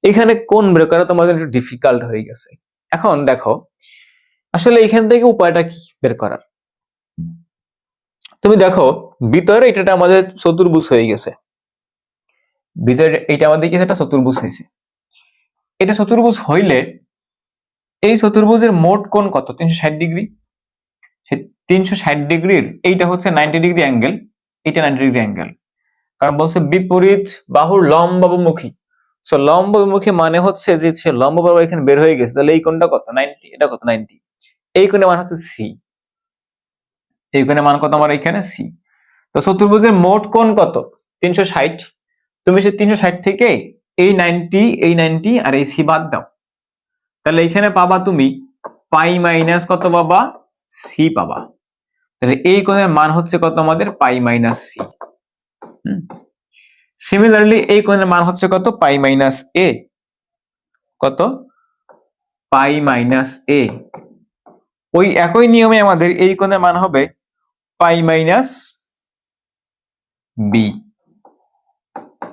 এখানে কোণ বের করা তোমাদের একটু ডিফিকাল্ট হয়ে গেছে। এখন দেখো আসলে এখান থেকে উপায়টা কি বের করার, তুমি দেখো ভিতরে এটা আমাদের চতুর্ভুজ হয়ে গেছে, ভিতরে এটা আমাদের কি একটা চতুর্ভুজ হয়েছে। এটা চতুর্ভুজ হইলে এই চতুর্ভুজের মোট কোণ কত? 360 ডিগ্রি। সেই 360 ডিগ্রির এইটা হচ্ছে 90 ডিগ্রি অ্যাঙ্গেল, এটা 90 ডিগ্রি অ্যাঙ্গেল, কারণ বলছে বিপরীত বাহুর লম্বাবমুখী। সো লম্ব বিমুখী মানে হচ্ছে যে লম্ব বরাবর এখানে বের হয়ে গেছে, তাহলে এই কোণটা কত 90, এটা কত 90, এই কোণের মান হচ্ছে সি, এই কোণের মান কত আমার এখানে সি। তো চতুর্ভুজের মোট কোণ কত 360, তুমি সে 360 থেকে এই 90 আর এই সি বাদ দাও, তাহলে এখানে পাবা তুমি পাই মাইনাস কত পাবা সি পাবা, তাহলে এই কোণের মান হচ্ছে কত আমাদের পাই মাইনাস সি। সিমিলারলি এই কোণের মান হচ্ছে কত পাই মাইনাস এ, কত পাই মাইনাস এ। ওই একই নিয়মে আমাদের এই কোণের মান হবে পাই মাইনাস বি,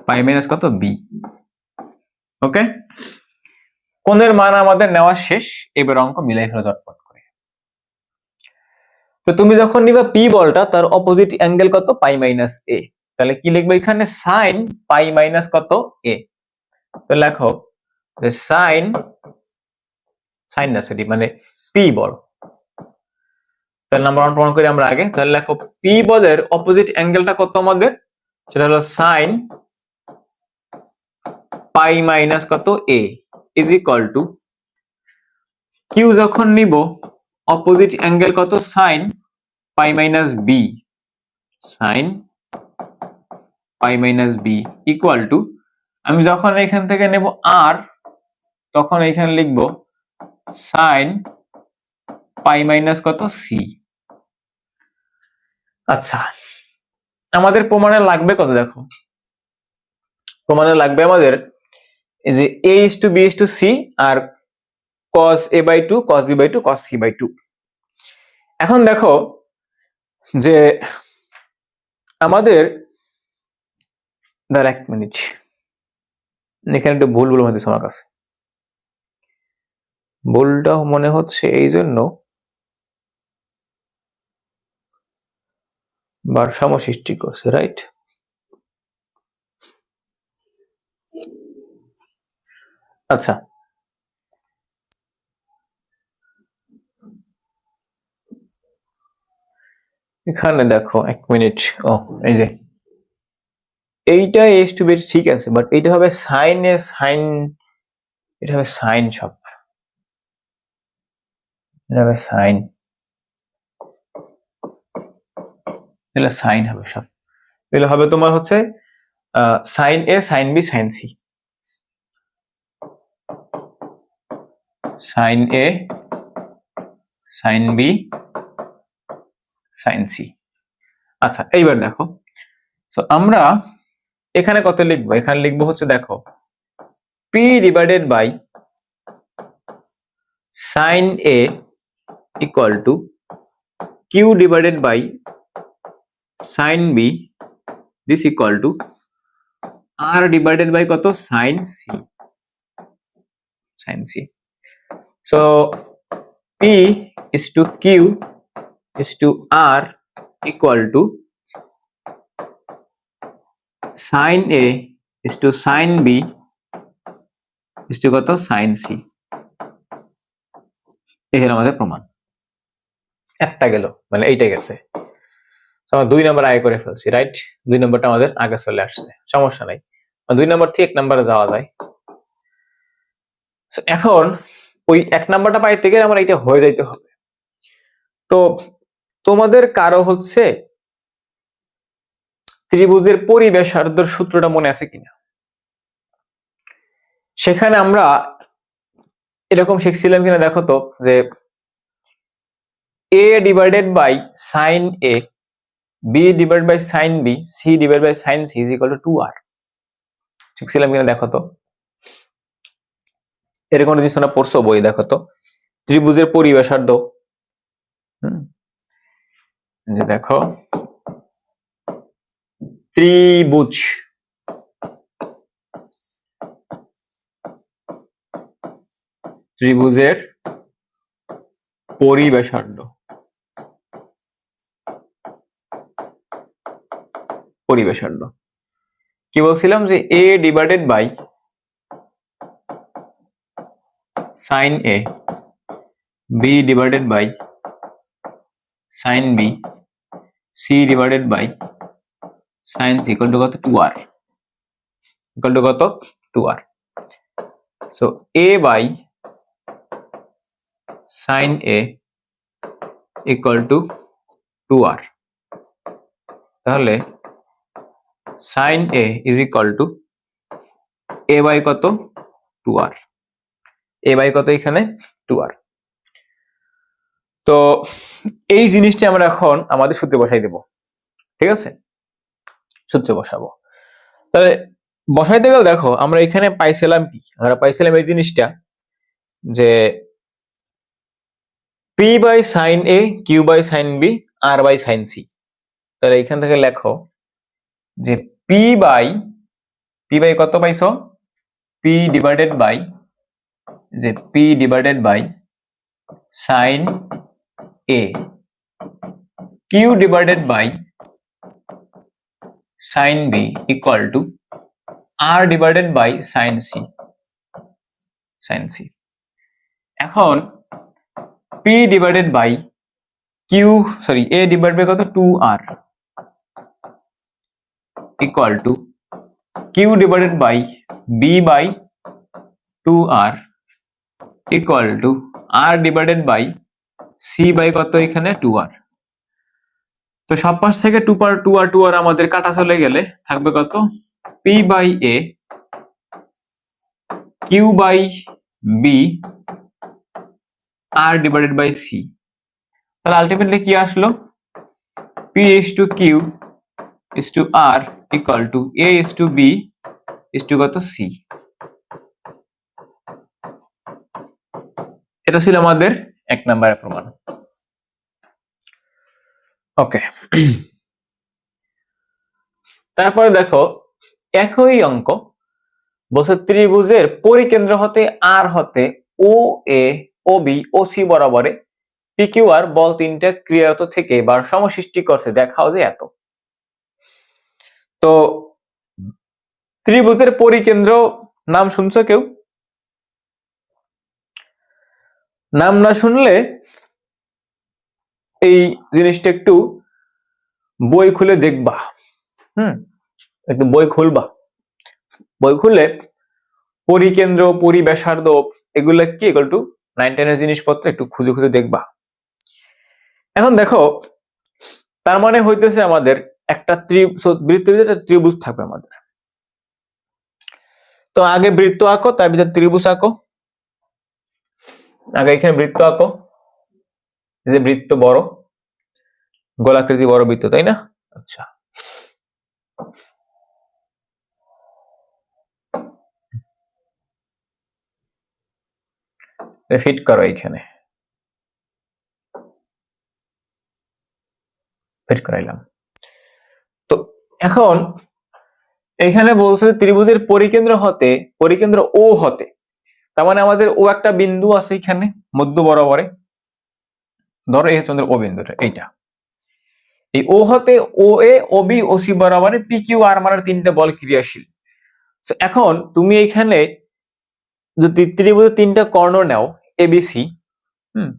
পাই মাইনাস কত বি। ওকে, কোণের মান আমাদের নেওয়া শেষ, এবার অঙ্ক মিলাই ফেলো চটপট করে। তো তুমি যখন নিবা পি বলটা, তার অপোজিট অ্যাঙ্গেল কত পাই মাইনাস এ, তাহলে কি লিখবে এখানে সাইন পাই মাইনাস কত এ। তো লেখো যে সাইন না সরি মানে পি বল, তাহলে নাম্বার 1 প্রমাণ করি আমরা আগে। তাহলে লেখো পি বলের অপোজিট অ্যাঙ্গেলটা কত আমাদের, সেটা হলো সাইন পাই মাইনাস কত A is equal to Q যখন নিব অপোজিট অ্যাঙ্গেল কত sine pi minus B, sine pi minus B equal to আমি যখন এখান থেকে নেব আর, তখন এখানে লিখব সাইন পাই মাইনাস কত সি। আচ্ছা, আমাদের প্রমাণে লাগবে কত, দেখো প্রমাণে লাগবে আমাদের এই যে a is to b is to c R cos a by 2 cos b by 2 cos c by 2। এখন দেখো যে আমাদের দাঁড়া 1 মিনিট, এখানে একটু ভুল ভুল হচ্ছে আমার কাছে, ভুলটা মনে হচ্ছে এই জন্য ভারসাম্য সৃষ্টি করছে, রাইট? আচ্ছা, এখানে দেখো 1 মিনিট, ও এই যে এইটা এস টু বি ঠিক আছে, বাট এটা হবে সাইন এ সাইন, এটা হবে সাইন, সব এটা হবে সাইন, এটা সাইন হবে সব, এগুলো হবে তোমার হচ্ছে sine A sine B sine C, sine A sine B sine C. আচ্ছা, এইবার দেখো, তো আমরা এখানে কত লিখবো, এখানে লিখবো হচ্ছে দেখো P divided by sine A equal to Q divided by sine B, this equal to R divided by কত sine C, sine C. So P is to q is to r equal to sin a is to sin b is to কত sin c। এই হলো আমাদের প্রমাণ, একটা গেল মানে এইটা গেছে, আমরা 2 নাম্বার আগে করে ফেলছি, রাইট? 2 নাম্বারটা আমাদের আগে চলে আসছে, সমস্যা নাই, 2 নাম্বার থেকে 1 নাম্বারে যাওয়া যায়। এখন ওই 1 নাম্বারটা পাইতে গেলে আমরা এটা হয়ে যাইতে হবে। তো তোমাদের কারো হচ্ছে ত্রিভুজের পরিব্যাসার্ধর সূত্রটা মনে আছে কিনা? সেখানে আমরা এরকম শিখছিলাম কিনা দেখো তো, যে a divided by sine a, b divided by sine b, c divided by sine c is equal to 2r, শিখছিলাম কিনা দেখো তো। এরকম জিনিস তোমরা পড়ছো বই, দেখো তো ত্রিভুজের পরিব্যাসার্ধ, দেখো ত্রিভুজ ত্রিভুজের পরিব্যাসার্ধ, পরিব্যাসার্ধ কি বলছিলাম, যে a divided by sine a, b divided by sine b, c divided by sine c equal to কত 2r, ইকুয়াল টু কত 2r। So a by sin a equal to 2r। তাহলে sin a is equal to a by কত 2r, a by কত এখানে 2r। তো এই জিনিসটা আমরা এখন আমাদের সূত্রে বসাই দেব, ঠিক আছে, সূত্রে বসাবো। তাহলে বসাইতে গেলে দেখো আমরা এখানে পাইছিলাম কি, আমরা পাইছিলাম এই জিনিসটা যে p by sine a q by sine b r by sine c। তাহলে এখান থেকে লেখো যে p বাই কত পাইছো, p divided by sine a q divided by sine b equal to r divided by sine c। এখন p divided by a divided by কত 2r equal to q divided by b by 2r equal to r divided by c by কত এখানে 2r। তো সব পাশ থেকে 2r আমাদের কাটা চলে গেলে থাকবে কত p by a q by b r divided by c। তাহলে আলটিমেটলি কি আসলো, p is to q is to r equal to a is to b is to কত c। এটা ছিল আমাদের 1 নম্বরের প্রমাণ। ওকে, তারপরে দেখো একই অঙ্ক বলছে ত্রিভুজের পরিকেন্দ্র হতে আর হতে ও এ ও বি ও সি বরাবরে পি কিউ আর বল তিনটা ক্রিয়ারত থেকে ভারসাম্য সৃষ্টি করছে, দেখাও যে এত। তো ত্রিভুজের পরিকেন্দ্র নাম শুনছো কেউ? নাম না শুনলে এই জিনিসটা একটু বই খুলে দেখবা, একটু বই খুলবা, বই খুলে পরিকেন্দ্র পরিব্যাসার্ধ এগুলা কি ইকুয়াল টু 9, 10 এর জিনিসপত্র একটু খুঁজে খুঁজে দেখবা। এখন দেখো তার মানে হইতেছে আমাদের একটা বৃত্তের ভিতরে একটা ত্রিভুজ থাকবে আমাদের। তো আগে বৃত্ত আঁকো, তার ভিতরে ত্রিভুজ আঁকো। আগে এখানে বৃত্ত আঁকো, এই যে বৃত্ত বড় গোলাকৃতি বড় বৃত্ত, তাই না? আচ্ছা, ফিট করো, এখানে ফিট করাইলাম। তো এখন এখানে বলছে ত্রিভুজের পরিকেন্দ্র হতে, পরিকেন্দ্র ও হতে, তার মানে আমাদের ও একটা বিন্দু আছে এখানে মধ্য বরাবরে, ধরো এই হচ্ছে আমাদের ও বিন্দুটা, এইটা এই ও হতে ও এ ও বি ও সি বরাবরে পি কিউ আর মানে তিনটা বল ক্রিয়াশীল। এখন তুমি এখানে যদি ত্রিভুজের তিনটা কর্ণ নাও এ বি সি,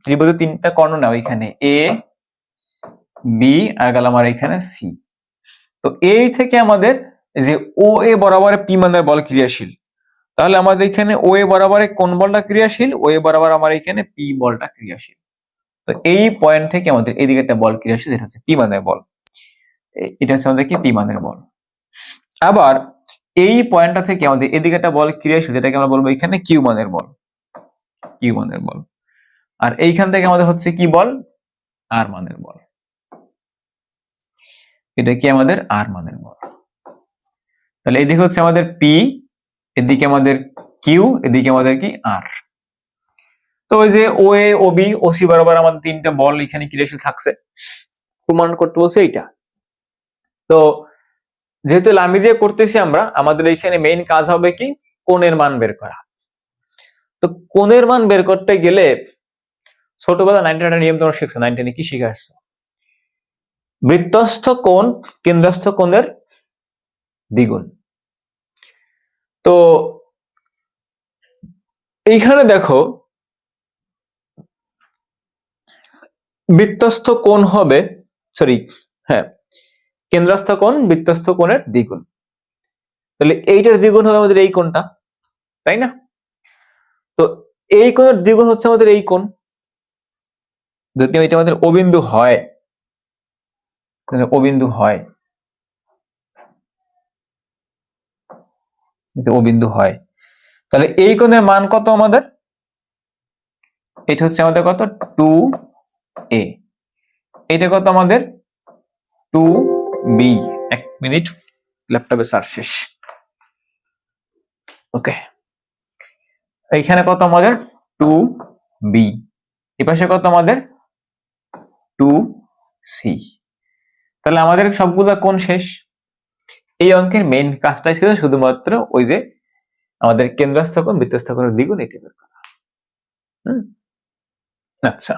ত্রিভুজের তিনটা কর্ণ নাও, এখানে এ বি আর গেল আমার এখানে সি। তো এই থেকে আমাদের যে ও এ বরাবরে পি মানের বল ক্রিয়াশীল, তাহলে আমাদের এখানে ও এ বরাবরে কোন বলটা ক্রিয়াশীল, ও এ বরাবর আমার এখানে পি বলটা ক্রিয়াশীল। তো এই পয়েন্ট থেকে আমাদের এদিকে একটা বল ক্রিয়াশীল, যেটা হচ্ছে পি মানের বল, এটা হচ্ছে আমাদের কি পি মানের বল। আবার এই পয়েন্টটা থেকে আমাদের এদিকে একটা বল ক্রিয়াশীল, যেটাকে আমরা বলবো এখানে কিউ মানের বল, কিউ মানের বল। আর এইখান থেকে আমাদের হচ্ছে কি বল, আর মানের বল, এটা কি আমাদের আর মানের বল। তাহলে এদিকে হচ্ছে আমাদের পি, এদিকে আমাদের কিউ, এদিকে আমাদের কি আর। তো ওই যে ও এ ও বি ও সি বরাবর আমাদের তিনটা বল এখানে ক্রিয়াশীল থাকছে, প্রমাণ করতে বলছে এইটা। তো যেহেতু লাম্বি দিয়ে করতেছি আমরা, আমাদের এখানে মেইন কাজ হবে কি কোণের মান বের করা। তো কোণের মান বের করতে গেলে ছোটবেলা 9 নিয়ম তোমরা শিখছো, 9 কি শিখে আসছো, বৃত্তস্থ কোণ কেন্দ্রস্থ কোণের দ্বিগুণ। তো এইখানে দেখো বৃত্তস্থ কোণ হবে, কেন্দ্রস্থ কোণ বৃত্তস্থ কোণের দ্বিগুণ। তাহলে এইটার দ্বিগুণ হবে আমাদের এই কোণটা, তাই না? তো এই কোণের দ্বিগুণ হচ্ছে আমাদের এই কোণ। যদি এটা আমাদের অবিন্দু হয়, অবিন্দু হয়, অবিন্দু হয়, তাহলে এই কোণের মান কত আমাদের? এটা হচ্ছে আমাদের কত? 2a। এটা কত আমাদের? 2b। এক মিনিট, ল্যাপটপে সার্চ শেষ। ওকে, এইখানে কত আমাদের? 2b। এই পাশে কত আমাদের? 2c। তাহলে আমাদের সবগুলো কোণ শেষ। এই অঙ্কের মেইন কাজটাই ছিল শুধুমাত্র ওই যে আমাদের কেন্দ্রস্থ কোণ বৃত্তস্থ কোণের দ্বিগুণ এটি বের করা। আচ্ছা,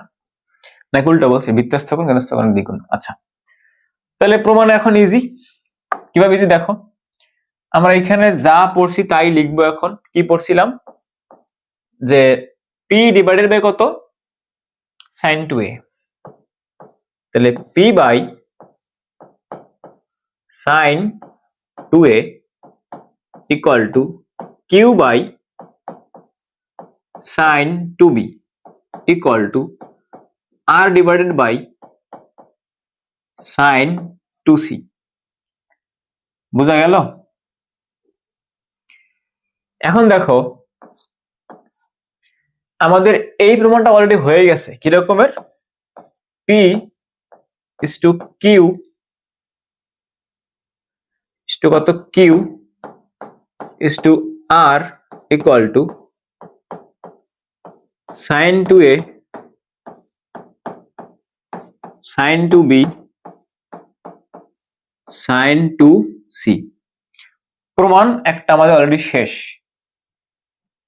না উল্টো বলছি, বৃত্তস্থ কোণ কেন্দ্রস্থ কোণের দ্বিগুণ। আচ্ছা, তাহলে প্রমাণ এখন ইজি। কিভাবে ইজি দেখো, আমরা এখানে যা পড়ছি তাই লিখবো। এখন কি পড়ছিলাম? যে p ডিভাইডেড বাই কত? sin 2a। তাহলে p by sin 2a equal to q by sin 2b equal to r divided by sin 2c। বোঝা গেল? এখন দেখো, আমাদের এই প্রমাণটা অলরেডি হয়ে গেছে। কি রকমের? p is to q is to কত? q is to r equal to sin 2a sin 2b sin 2c। প্রমাণ একটা আমাদের অলরেডি শেষ।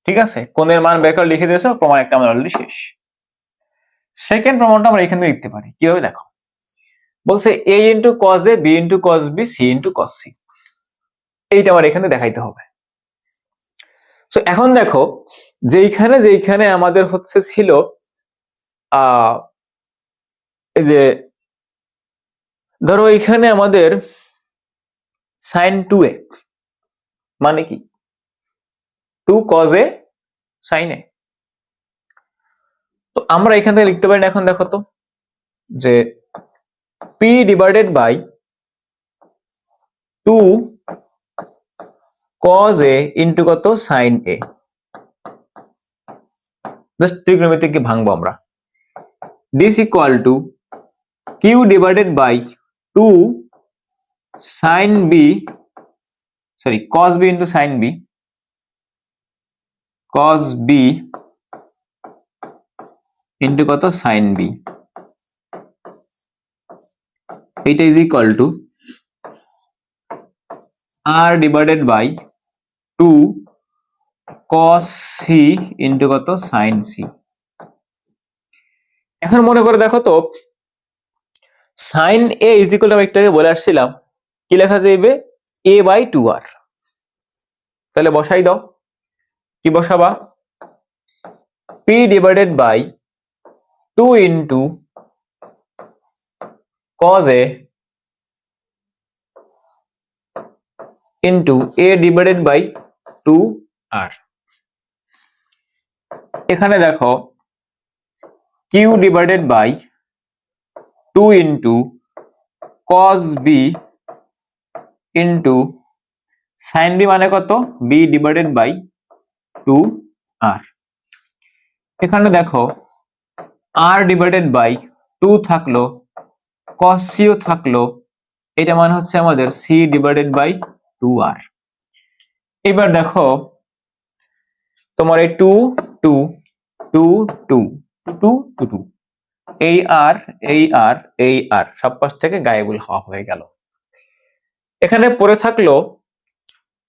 ঠিক আছে, কোণের মান বের করে লিখে দিয়েছো, প্রমাণ একটা আমাদের অলরেডি শেষ। সেকেন্ড প্রমাণটা আমরা এখানে লিখতে পারি। কিভাবে দেখো, বলছে a into cos a b into cos b c into cos c। এইটা আমার এখানে দেখাইতে হবে। সো এখন দেখো, যেইখানে আমাদের হচ্ছে ছিল এই যে ধরো এখানে আমাদের sin 2a মানে কি? 2 cos a sin a। তো আমরা এখান থেকে লিখতে পারি না। এখন দেখো তো, যে p divided by 2 cos a into কত? sin a। জাস্ট ত্রিকোণমিতিকে ভাঙবো আমরা। This equal to q divided by 2 sin b, sorry cos b into sin b, cos b into কত? sin b। এটা is equal to r divided by 2 cos c into কত? sin c। এখন মনে করে দেখো তো, sin a is equal to আমি একটু আগে বলে আসছিলাম কি লেখা যাবে? a by 2r। তাহলে বসাই দাও। কি বসাবা? p divided by 2 into cos a into a divided by 2r। এখানে দেখো q divided by 2 into cos b into sin b মানে কত? b divided by 2r। এখানে দেখো r ডিভাইডেড বাই 2 থাকলো, cos c ও থাকলো, এটা মানে হচ্ছে আমাদের c ডিভাইডেড বাই 2r। এবার দেখো তোমার এই 2 2 2 2 2 2 2 এই আর এই আর এই আর সব পাশ থেকে গায়েবুল হওয়া হয়ে গেল। এখানে পড়ে থাকলো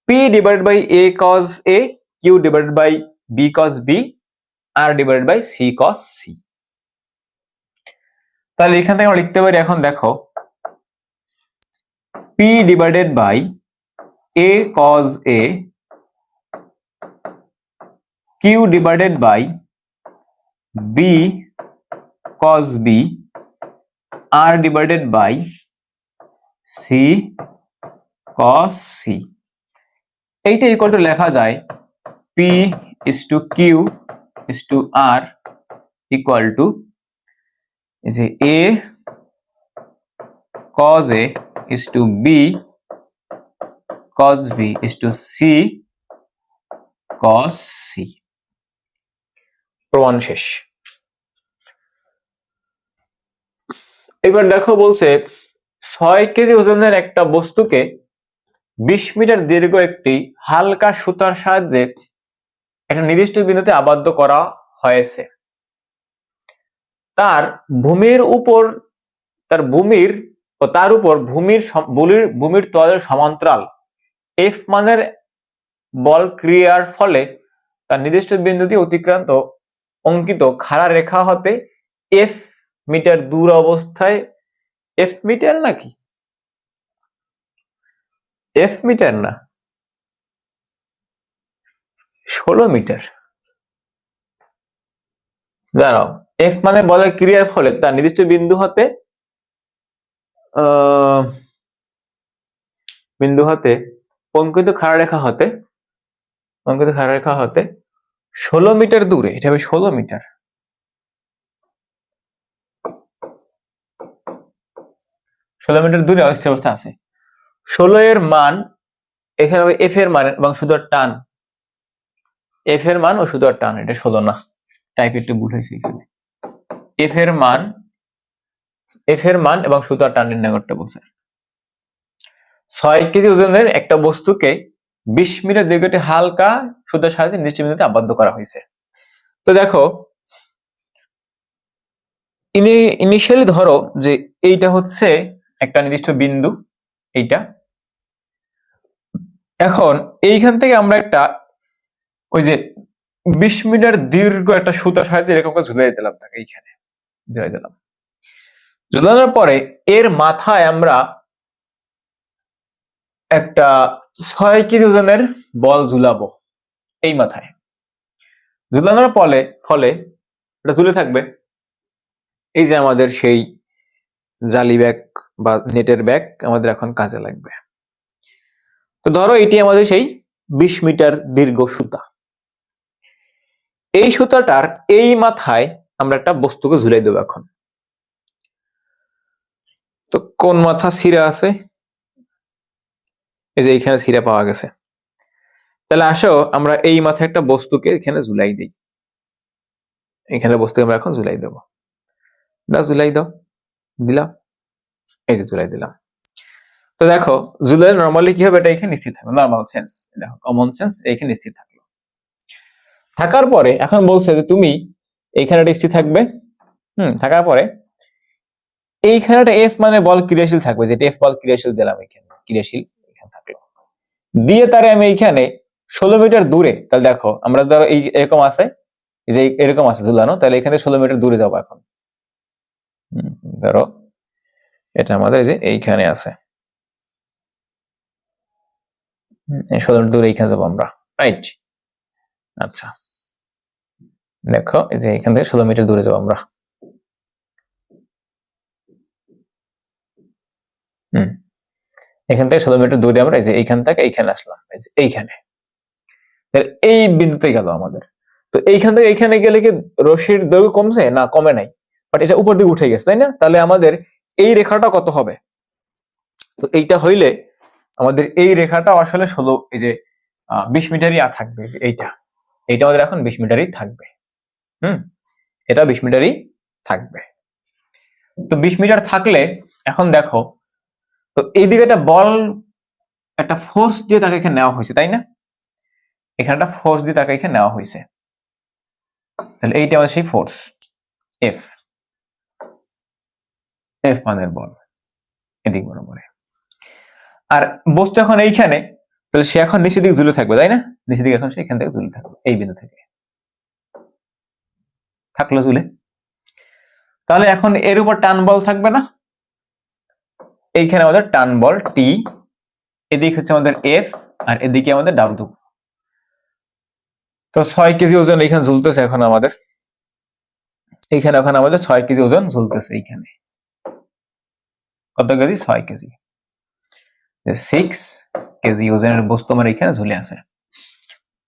p divided by a cos a, q divided by b cos b, r divided by c cos c। তাহলে এখান থেকে আমরা লিখতে পারি, এখন দেখো p divided by a cos a, q divided by b cos b, r divided by c cos c। এইটা equal to লেখা যায় P is to Q is to R equal to is A cos A is to B cos B is to C cos C। প্রমাণ শেষ। এবার দেখো বলছে 6 KG ওজনের একটা বস্তুকে 20 মিটার দীর্ঘ একটি হালকা সুতার সাহায্যে একটা নির্দিষ্ট বিন্দুতে আবদ্ধ করা হয়েছে। তার ভূমির উপর ভূমির তলের সমান্তরাল F মানের বল ক্রিয়ার ফলে তার নির্দিষ্ট বিন্দুটি অতিক্রান্ত অঙ্কিত খাড়া রেখা হতে F মিটার দূর অবস্থায় F মিটার নাকি F মিটার না 16 মিটার দাঁড়াও F মানে বলের ক্রিয়ার ফলে তার নির্দিষ্ট বিন্দু হতে অঙ্কিত খাড়া রেখা হতে 16 মিটার দূরে, এটা হবে 16 মিটার। 16 মিটার দূরে অস্থির অবস্থা আছে। 16 এর মান এখানে হবে F এর মান এবং সুতার টান, F এর মান ও সুতার টান, এটা 16 না, টাইপ একটু ভুল হয়েছে এখানে। F এর মান এবং সুতার টান নির্ণয় করতে বলছে। 6 কেজি ওজনের একটা বস্তুকে 20 মিটার দীর্ঘ একটি হালকা সুতার সাহায্যে নির্দিষ্ট বিন্দুতে আবদ্ধ করা হয়েছে। তো দেখো ইনিশিয়ালি ধরো যে এইটা হচ্ছে একটা নির্দিষ্ট বিন্দু, এইটা। এখন এইখান থেকে আমরা একটা ওই যে 20 মিটার দীর্ঘ একটা সুতার সাহায্যে এরকম করে ঝুলিয়ে দিলাম, তাকে এইখানে ঝুলিয়ে দিলাম। ঝুলানোর পরে এর মাথায় আমরা একটা 6 কেজি ওজনের বল ঝুলাবো। এই মাথায় ঝুলানোর ফলে এটা ঝুলে থাকবে। এই যে আমাদের সেই জালি ব্যাগ বা নেটের ব্যাগ আমাদের এখন কাজে লাগবে। তো ধরো এটি আমাদের সেই 20 মিটার দীর্ঘ সুতা। এই সুতাটার এই মাথায় আমরা একটা বস্তুকে ঝুলাই দেবো এখন। তো কোন মাথা ছিঁড়া আছে, এই যে এইখানে ছিঁড়া পাওয়া গেছে। তাহলে আসো আমরা এই মাথায় একটা বস্তুকে এখানে ঝুলাই দিই, এখানে বস্তুকে আমরা এখন ঝুলাই দেবো। ঝুলাই দাও, দিলাম, এই যে ঝুলাই দিলাম। তো দেখো ঝুলাইলে নর্মালি কি হবে, এটা এখানে স্থির থাকবে, নর্মাল সেন্স, দেখো কমন সেন্স, এইখানে স্থির থাকলো। থাকার পরে এখন বলছে যে তুমি এইখানে একটা স্থির থাকবে, থাকার পরে এইখানে একটা F মানে বল ক্রিয়াশীল থাকবে, যেটা F বল ক্রিয়াশীল দিলাম, এখানে ক্রিয়াশীল এখানে থাকলো। দিয়ে তারে আমি এইখানে 16 মিটার দূরে, তাহলে দেখো আমরা ধরো এই এরকম আছে, যে এরকম আছে ঝুলানো, তাহলে এখানে 16 মিটার দূরে যাবো এখন। ধরো এটা আমাদের এই যে এইখানে আছে, 16 মিটার দূরে এইখানে যাবো আমরা, রাইট? আচ্ছা দেখো এই যে এখান থেকে 16 মিটার দূরে যাবো আমরা। এখান থেকে 16 মিটার দূরে আমরা এই যে এইখান থেকে এইখানে আসলাম, এই যে এইখানে, এই বিন্দুতে গেল আমাদের। তো এইখান থেকে এইখানে গেলে কি রশির দৈর্ঘ্য কমছে? না, কমে নাই, বাট এটা উপর দিকে উঠে গেছে, তাই না? তাহলে আমাদের এই রেখাটা কত হবে? তো এইটা হইলে আমাদের এই রেখাটা আসলে 16, এই যে 20 মিটারই থাকবে, এইটা আমাদের এখন 20 মিটারই থাকবে। এটা 20 মিটারই থাকবে। তো 20 মিটার থাকলে এখন দেখো, তো এইদিকে একটা বল, একটা ফোর্স দিয়ে তাকে এখানে নেওয়া হয়েছে, তাই না? এখানে একটা ফোর্স দিয়ে তাকে এখানে নেওয়া হয়েছে, তাহলে এইটা আমাদের সেই ফোর্স F মানের বল এদিক বরাবরে। আর বস্তু এখন এইখানে, তাহলে সে এখন নিচের দিকে ঝুলে থাকবে, তাই না? নিচের দিকে এখন সে এখান থেকে ঝুলে থাকবে, এই বিন্দু থেকে থাকলো ঝুলে। তাহলে এখন এর উপর টান বল থাকবে না? এইখানে আমাদের টান বল T, এদিকে হচ্ছে আমাদের F, আর এদিকে আমাদের W। তো 6 কেজি ওজন এইখানে ঝুলতেছে এখন আমাদের, এইখানে এখন আমাদের 6 কেজি ওজন ঝুলতেছে এইখানে। কত কেজি? 6 কেজি। 6 কেজি ওজনের বস্তু আমার এখানে ঝুলে আছে,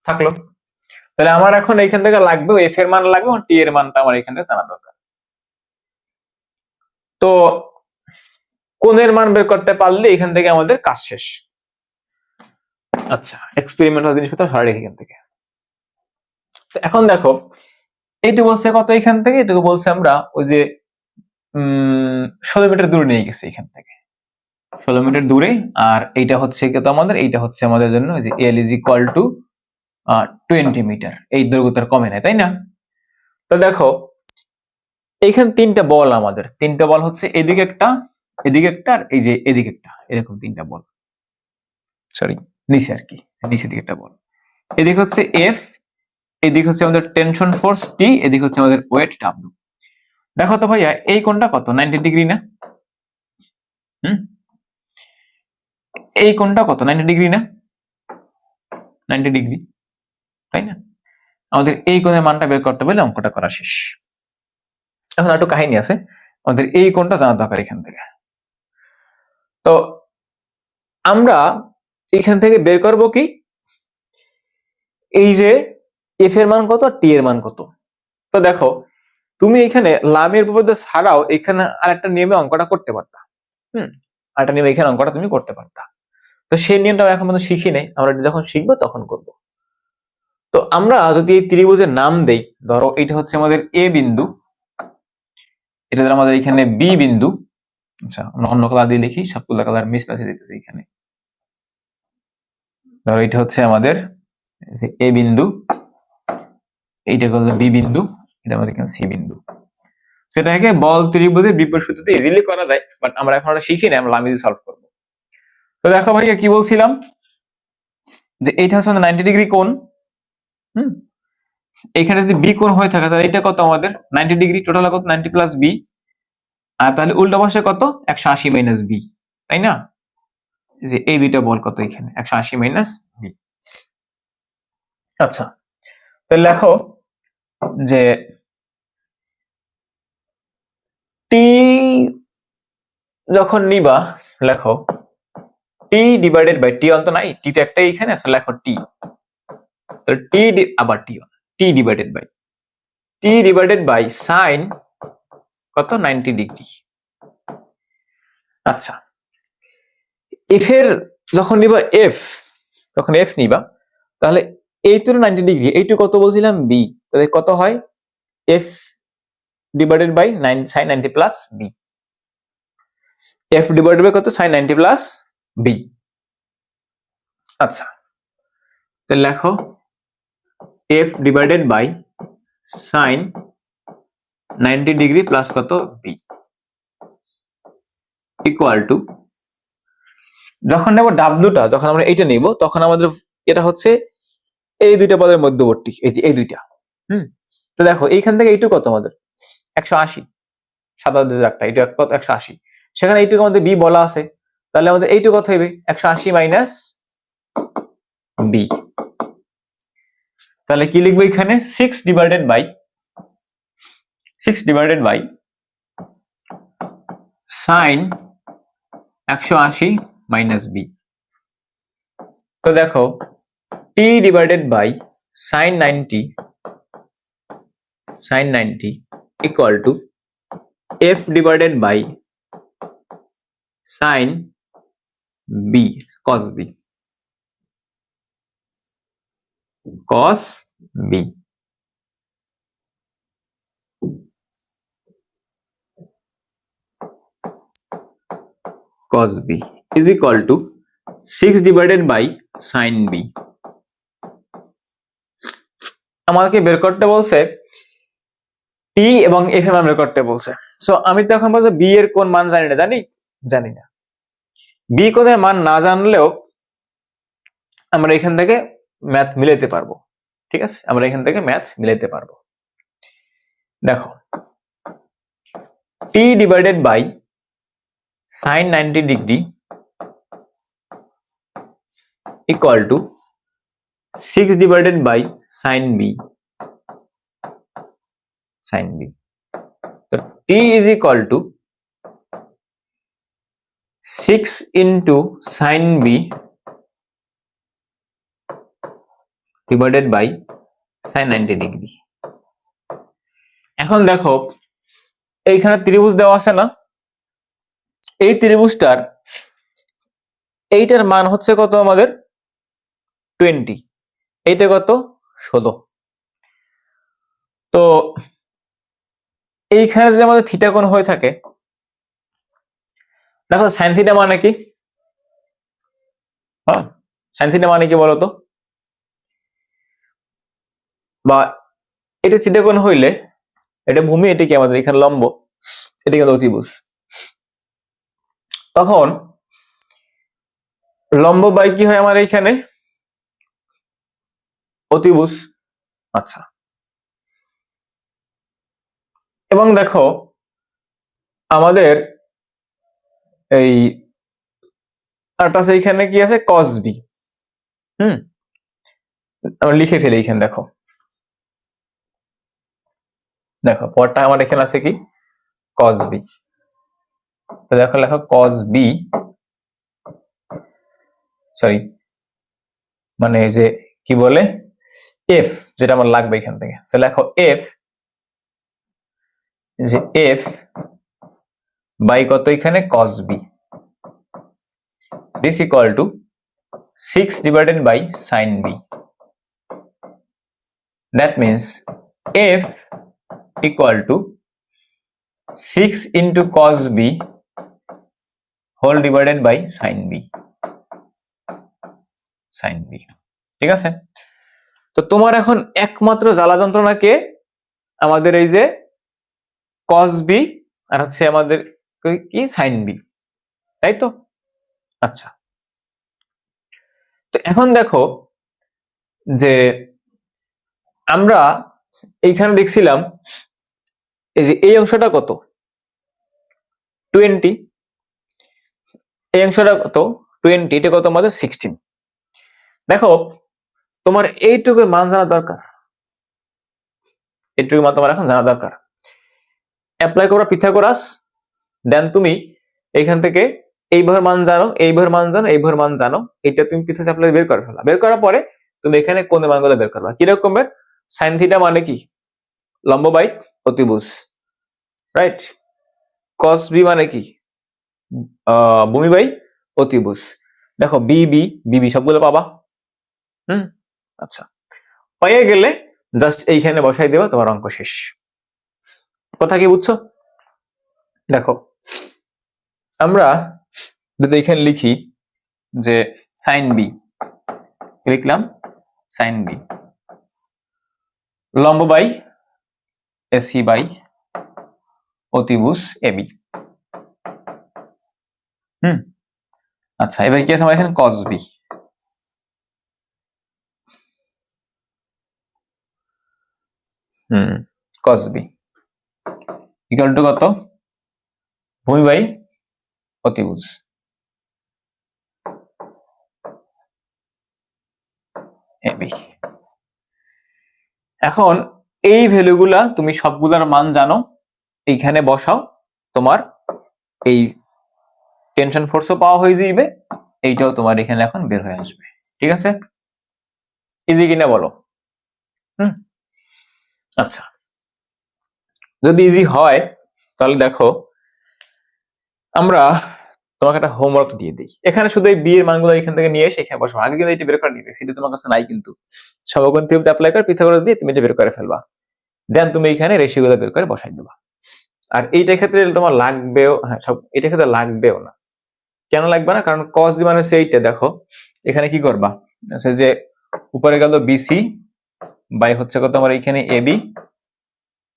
থাকলো। তাহলে আমার এখন এইখান থেকে লাগবে এফ এর মান লাগবে, টি এর মানটা আমার এখান থেকে জানা দরকার। তো কোণের মান বের করতে পারলে এখান থেকে আমাদের কাজ শেষ। আচ্ছা, এক্সপেরিমেন্টাল জিনিসপত্র সরাই রেখে এখান থেকে। তো এখন দেখো এইটুকু বলছে কত এখান থেকে, এইটুকু বলছে আমরা ওই যে 16 মিটার দূরে নিয়ে গেছে এখান থেকে, 16 মিটার দূরে। আর এইটা হচ্ছে কত আমাদের, এইটা হচ্ছে আমাদের জন্য যে L is equal to 20 metre, এই দৈর্ঘ্যটার কমে নাই, তাই না? তো দেখো এইখানে তিনটা বল, আমাদের তিনটা বল হচ্ছে এদিকে একটা, এদিকে একটা, আর এই যে এদিকে একটা, এরকম তিনটা বল, সরি নিচে আর কি, নিচের দিকে একটা বল। এদিকে হচ্ছে এফ, এদিকে হচ্ছে আমাদের টেনশন ফোর্স টি, এদিকে হচ্ছে আমাদের ওয়েট ডাব্লিউ। দেখো তো ভাইয়া এই কোণটা কত, 90 ডিগ্রি না? এই কোণটা কত, 90 ডিগ্রি না? 90 ডিগ্রি, তাই না? আমাদের এই কোণের মানটা বের করতে পারলে অঙ্কটা করা শেষ। এখন একটু কাহিনী আছে, আমাদের এই কোণটা জানা দরকার এখান থেকে। তো আমরা এখান থেকে বের করব কি, এই যে এফ এর মান কত আর টি এর মান কত। তো দেখো তুমি এখানে লামের উপপাদ্য ছাড়াও এখানে আরেকটা নিয়মে অঙ্কটা করতে পারতা। আরেকটা নিয়মে এখানে অঙ্কটা তুমি করতে পারতা। তো সেই নিয়মটা আমরা এখন পর্যন্ত শিখি নাই, আমরা যখন শিখবো তখন করব। তো আমরা যদি এই ত্রিভুজের নাম দেই, ধরো এটা হচ্ছে আমাদের এ বিন্দু, এটা ধর আমাদের এখানে বি বিন্দু। আচ্ছা আমরা অন্য কালার দিয়ে লিখি, সবগুলো কালার মিস ম্যাচ দিতেছে এখানে। ধরো এটা হচ্ছে আমাদের এ বিন্দু, এইটা হলো বি বিন্দু, এটা আমাদের এখানে সি বিন্দু। সেটাকে বল ত্রিভুজের বিপরীত সূত্রতে ইজিলি করা যায়, বাট আমরা এখন ওটা শিখি না, আমরা লামিজি সলভ করব। তো দেখো ভাইয়া কি বলছিলাম, যে এইটা হচ্ছে 90 ডিগ্রি কোণ। এখানে যদি বি কোণ হয়ে থাকে তাহলে এটা কত আমাদের 90 ডিগ্রি, টোটাল কত 90 প্লাস বি। আর তাহলে উল্টা পাশে কত 180 মাইনাস বি, তাই না? যে এই দুইটা বল কত এখানে 180 মাইনাস বি। আচ্ছা তাহলে লেখো যে টি যখন নিবা, লেখো টি ডিভাইডেড বাই, টি অন্ত নাই, টি তো একটাই এখানে আছে, লেখো টি, তাহলে টি আবার টি ডিভাইডেড বাই সাইন কত 90 ডিগ্রি। আচ্ছা এফ এর যখন নিবা এফ, তখন এফ নিবা, তাহলে এইটু 90 ডিগ্রি, এইটু কত বলছিলাম বি, তাহলে কত হয় F divided by sine 90 plus B, F divided by কত সাইন 90 প্লাস বি। আচ্ছা তাহলে লেখো F divided by sine 90 degree plus কত বি ইকুয়াল টু, যখন নেব ডাব্লিউটা, যখন আমরা এইটা নিব তখন আমাদের এটা হচ্ছে এই দুইটা পদের মধ্যবর্তী, এই যে এই দুইটা। তো দেখো এইখান থেকে এইটুকু কত আমাদের 180, সাদা যে দাগটা এটা কত 180, সেখানে এইটুকু আমাদের বি বলা আছে, তাহলে আমাদের এইটুকু কত হবে 180 মাইনাস বি। তাহলে কি লিখবো এখানে 6 divided by sine 180 minus B. তো দেখো T divided by sine 90 equal to F divided by sine B cos B, cos b cos b is equal to 6 divided by sin b। আমাকে বের করতে বলছে টি এবং এফ এর মান বের করতে বলছে। সো আমি তো এখন বলতে বি এর কোন মান জানি না, জানি না। বি কোণের মান না জানলেও আমরা এখান থেকে ম্যাথ মিলাইতে পারবো, ঠিক আছে? আমরা এখান থেকে ম্যাথ মিলাইতে পারবো। দেখো T divided by sine 90 degree equal to 6 divided by sin b, so t is equal to 6 into sin b divided by sin 90 degree. এখন দেখো এইখানে ত্রিভুজ দেওয়া আছে না, এই ত্রিভুজটার এইটার মান হচ্ছে কত আমাদের 20, এইটা কত 16। তো এইখানে যদি আমাদের থিটা কোণ হয়ে থাকে, দেখো সাইন থিটা মানে কি, হ্যাঁ সাইন থিটা মানে কি বলতো, বা এটা থিটা কোণ হইলে এটা ভূমি, এটা কি আমাদের এখানে লম্ব, এটা কিন্তু অতিভুজ। তখন লম্ব বাই কি হয় আমার এইখানে অতিভুজ। আচ্ছা, এবং দেখো আমাদের এই আরটা এইখানে কি আছে cos b। আমরা লিখে ফেলি এইখানে, দেখো দেখো পরটা আমার এখানে আছে কি cos b। তো দেখো লেখো cos b, সরি মানে এই যে কি বলে f, যেটা আমার লাগবে এখান থেকে, সে লেখো f, যে f বাই কত এখানে cos b, this equal to 6 divided by sin b। That means f equal to 6 into cos b whole divided by sin b, sin b। ঠিক আছে, তো তোমার এখন একমাত্র জ্বালা যন্ত্রণা কে, আমাদের এই যে cos b আর হচ্ছে আমাদের কি sin b, তাই তো। আচ্ছা, তো এখন দেখো যে আমরা এইখানে দেখছিলাম এই যে এই অংশটা কত 20, এই অংশটা কত 20, এটা কত আমাদের 16। দেখো তোমার এইটুকুর মান জানা দরকার, এইটুকুর মান তোমার এখন জানা দরকার। অ্যাপ্লাই করো পিথাগোরাস, দেন তুমি এইখান থেকে এই ভর মান জানো, এই ভর মান জানো, এই ভর মান জানো, এটা তুমি পিথাগোরাস অ্যাপ্লাই বের করে ফেলা। বের করার পরে তুমি এখানে কোণের মানগুলো বের করবা। কি রকমের, sin থিটা মানে কি লম্ব বাই অতিভুজ, রাইট। cos b মানে কি ভূমি বাই অতিভুজ। দেখো বিবি বিবি সবগুলো পাবা। আচ্ছা, পেয়ে গেলে জাস্ট এইখানে বসাই দেবা, তোমার অঙ্ক শেষ। কথা কি বুঝছো? দেখো আমরা যদি এখানে লিখি যে sin b, লিখলাম sin b লম্ব বাই এসি বাই অতিভুজ এবি। আচ্ছা, এবার কি আছে আমার এখানে cos b, cos b equal to কত ভূমি বাই অতিভুজ এবি। এখন এই ভ্যালুগুলা তুমি সবগুলার মান জানো, এইখানে বসাও, তোমার এই টেনশন ফোর্সও পাওয়া হয়ে যাবে, এইটাও তোমার এখানে এখন বের হয়ে আসবে। ঠিক আছে, ইজি কিনা বলো? আচ্ছা, যদি ইজি হয় তাহলে দেখো আমরা তোমাকে একটা হোমওয়ার্ক দিয়ে দিই। এখানে শুধু এই বি এর মানগুলো এখান থেকে নিয়ে এসে এখানে বসো। আগে কিন্তু এটা বের করে নিবে, সেটা তোমার কাছে নাই, কিন্তু সমকোণ ত্রিভুজ অ্যাপ্লাই করে পিথাগোরাস দিয়ে তুমি এটা বের করে ফেলবা, দেন তুমি এখানে রেশিওগুলো বের করে বসাই দেবা। আর এইটা ক্ষেত্রে তোমার লাগবেও, হ্যাঁ সব এটা ক্ষেত্রে লাগবেও না। কেন লাগবে না? কারণ cos d মানে সেইটা, দেখো এখানে কি করবা, আচ্ছা যে উপরে গেল বিসি বাই হচ্ছে কত আমার এখানে এবি,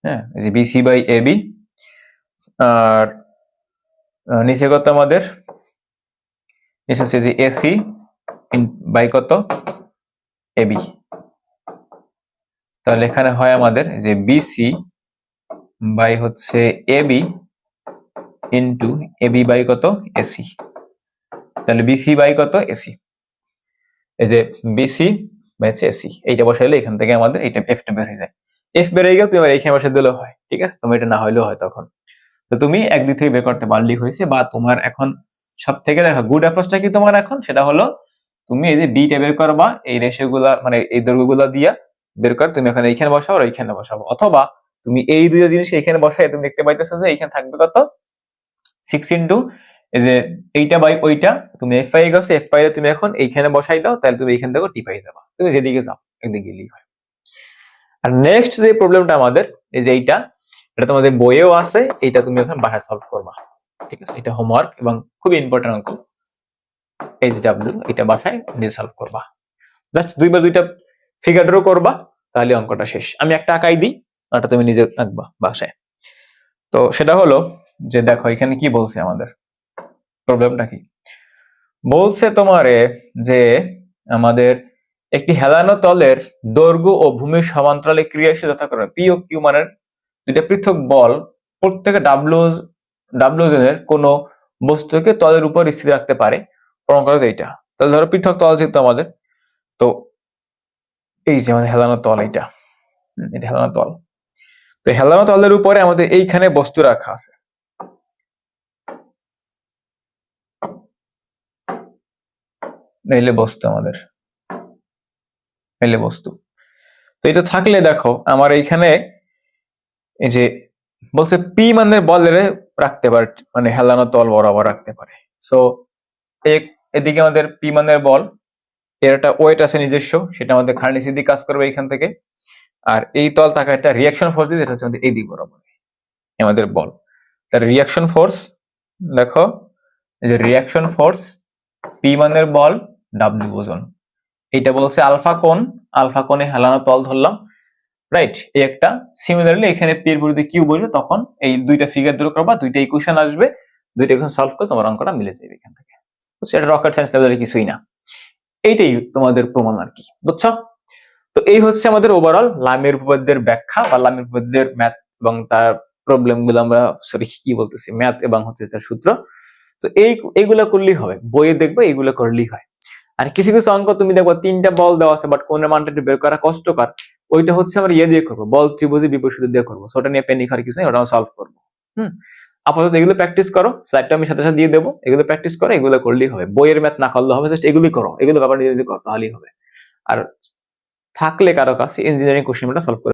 হ্যাঁ এই যে বিসি বাই এবি, আর নিচে কত আমাদের নিচে হচ্ছে যে এসি বাই কত এবি। তাহলে এখানে হয় আমাদের যে বিসি বাই হচ্ছে এবি ইন্টু এবি বাই কত এসি। তাহলে বিসি বাই কত এসি, এই যে বিসি বাই হচ্ছে এসি, এইটা বসাইলে এখান থেকে আমাদের এইটা এফটা বের হয়ে যায়। এফ বের হয়ে গেল, তুমি এইখানে বসে দিলেও হয়। ঠিক আছে, তোমার এটা না হইলেও হয় তখন। তো তুমি একদিক থেকে বের করতে পারলেই হয়েছে। বা তোমার এখন সব থেকে দেখো গুড অ্যাপ্রোচটা কি তোমার এখন, সেটা হলো তুমি এই যে বিটা বের করবা এই রেশিও গুলা মানে এই দৈর্ঘ্যগুলা দিয়া, বের করে তুমি এখানে এইখানে বসাবো আর এইখানে বসাবো, অথবা তুমি এই দুইটা জিনিস এইখানে বসাই তুমি দেখতে পাইতেছো যে এইখানে থাকবে কত 6 ইন্টু এই যে এইটা বাই ওইটা, তুমি এফ পাই গেছো, এফ পাইলে তুমি এখন এইখানে বসাই দাও, তাহলে তুমি এইখান থেকে টি পাই যাবা, তুমি যেদিকে যাও একদিকে গেলেই হয়। আর নেক্সট যে প্রবলেমটা আমাদের এই যে এইটা, এটা তোমাদের বইয়েও আছে, এইটা তুমি এখন বাসায় সলভ করবা, ঠিক আছে? এটা হোমওয়ার্ক এবং খুবই ইম্পর্টেন্ট অঙ্ক, এইচ ডাব্লিউ, এটা বাসায় নিজে সলভ করবা, জাস্ট দুইবার দুইটা ফিগার ড্র করবা, তাহলে অঙ্কটা শেষ। আমি একটা আঁকাই দিই, ওটা তুমি নিজে আঁকবা বাসায়। তো সেটা হলো যে দেখো এখানে কি বলছে আমাদের, প্রবলেমটা কি বলছে তোমারে, যে আমাদের একটি হেলানো তলের দৈর্ঘ্য ও ভূমির সমান্তরালে ক্রিয়াশীল যথাক্রমে পি ও কিউ মানের দুইটা পৃথক বল প্রত্যেকে ডাব্লিউ এর কোন বস্তুকে তলের উপর স্থির রাখতে পারে, প্রমাণ করা যায় এইটা। তাহলে ধরো পৃথক তল যেহেতু আমাদের, তো এই যে আমাদের হেলানো তল, এটা হেলানো তল, তো হেলানো তলের উপরে আমাদের এইখানে বস্তু রাখা আছে, বস্তু আমাদের বস্তু। তো এটা থাকলে দেখো আমার এইখানে এই যে বলছে পি মানের বলের রাখতে পারে, মানে হেলানো তল বরাবর রাখতে পারে। সো এদিকে আমাদের পি মানের বল, এর একটা ওয়েট আছে নিজস্ব, সেটা আমাদের খাড়া নিচের দিকে কাজ করবে এইখান থেকে, আর এই তল থাকা একটা রিয়াকশন ফোর্স দিয়ে, এটা হচ্ছে আমাদের এই দিক বরাবর আমাদের বল। তার রিয়াকশন ফোর্স দেখো, এই যে রিয়াকশন ফোর্স পি মানের বল ডাব্লিউ ওজন, এইটা বলছে আলফা কোণ, আলফা কোণে হেলানো তল ধরলাম, রাইট? এই একটা সিমিলারলি এখানে পি এর বিরুদ্ধে কিউ বসবে, তখন এই দুইটা ফিগার ড্র করবা, দুইটা ইকুয়েশন আসবে, দুইটা ইকুয়েশন সলভ করে তোমার অঙ্কটা মিলে যাবে এখান থেকে, বুঝছো? এটা রকেট সায়েন্স লেভেলের কিছুই না, এইটাই তোমাদের প্রমাণ আর কি, বুঝছো? তো এই হচ্ছে আমাদের ওভারঅল লামির উপপাদ্যের ব্যাখ্যা বা লামির উপপাদ্যের ম্যাথ এবং তার প্রবলেম গুলো, আমরা সরি কি বলতেছি, ম্যাথ এবং হচ্ছে তার সূত্র। তো এইগুলা করলেই হবে, বইয়ে দেখবে এইগুলা করলেই হয়। আর কিছু কিছু অঙ্ক তুমি দেখবো তিনটা বল দেওয়া আছে, বাট কোন মানটা একটু বের করা কষ্টকর, ওইটা হচ্ছে আমরা দিয়ে করবো, বল ত্রিভুজের বিপরীত দিয়ে করবো, ওটা নিয়ে প্যানিক হওয়ার কিছু নেই, ওটা আমরা সলভ করবো। আপাতত এগুলো প্র্যাকটিস করো, স্লাইডটা আমি সাথে সাথে দিয়ে দেবো, এগুলো প্র্যাকটিস করো, এগুলো করলেই হবে, বইয়ের ম্যাথ না করলে হবে, জাস্ট এগুলি করো, এগুলো ব্যাপার নিজে নিজে করো, তাহলেই হবে। আর থাকলে কারো কাছে ইঞ্জিনিয়ারিং কোশ্চেনটা সলভ করে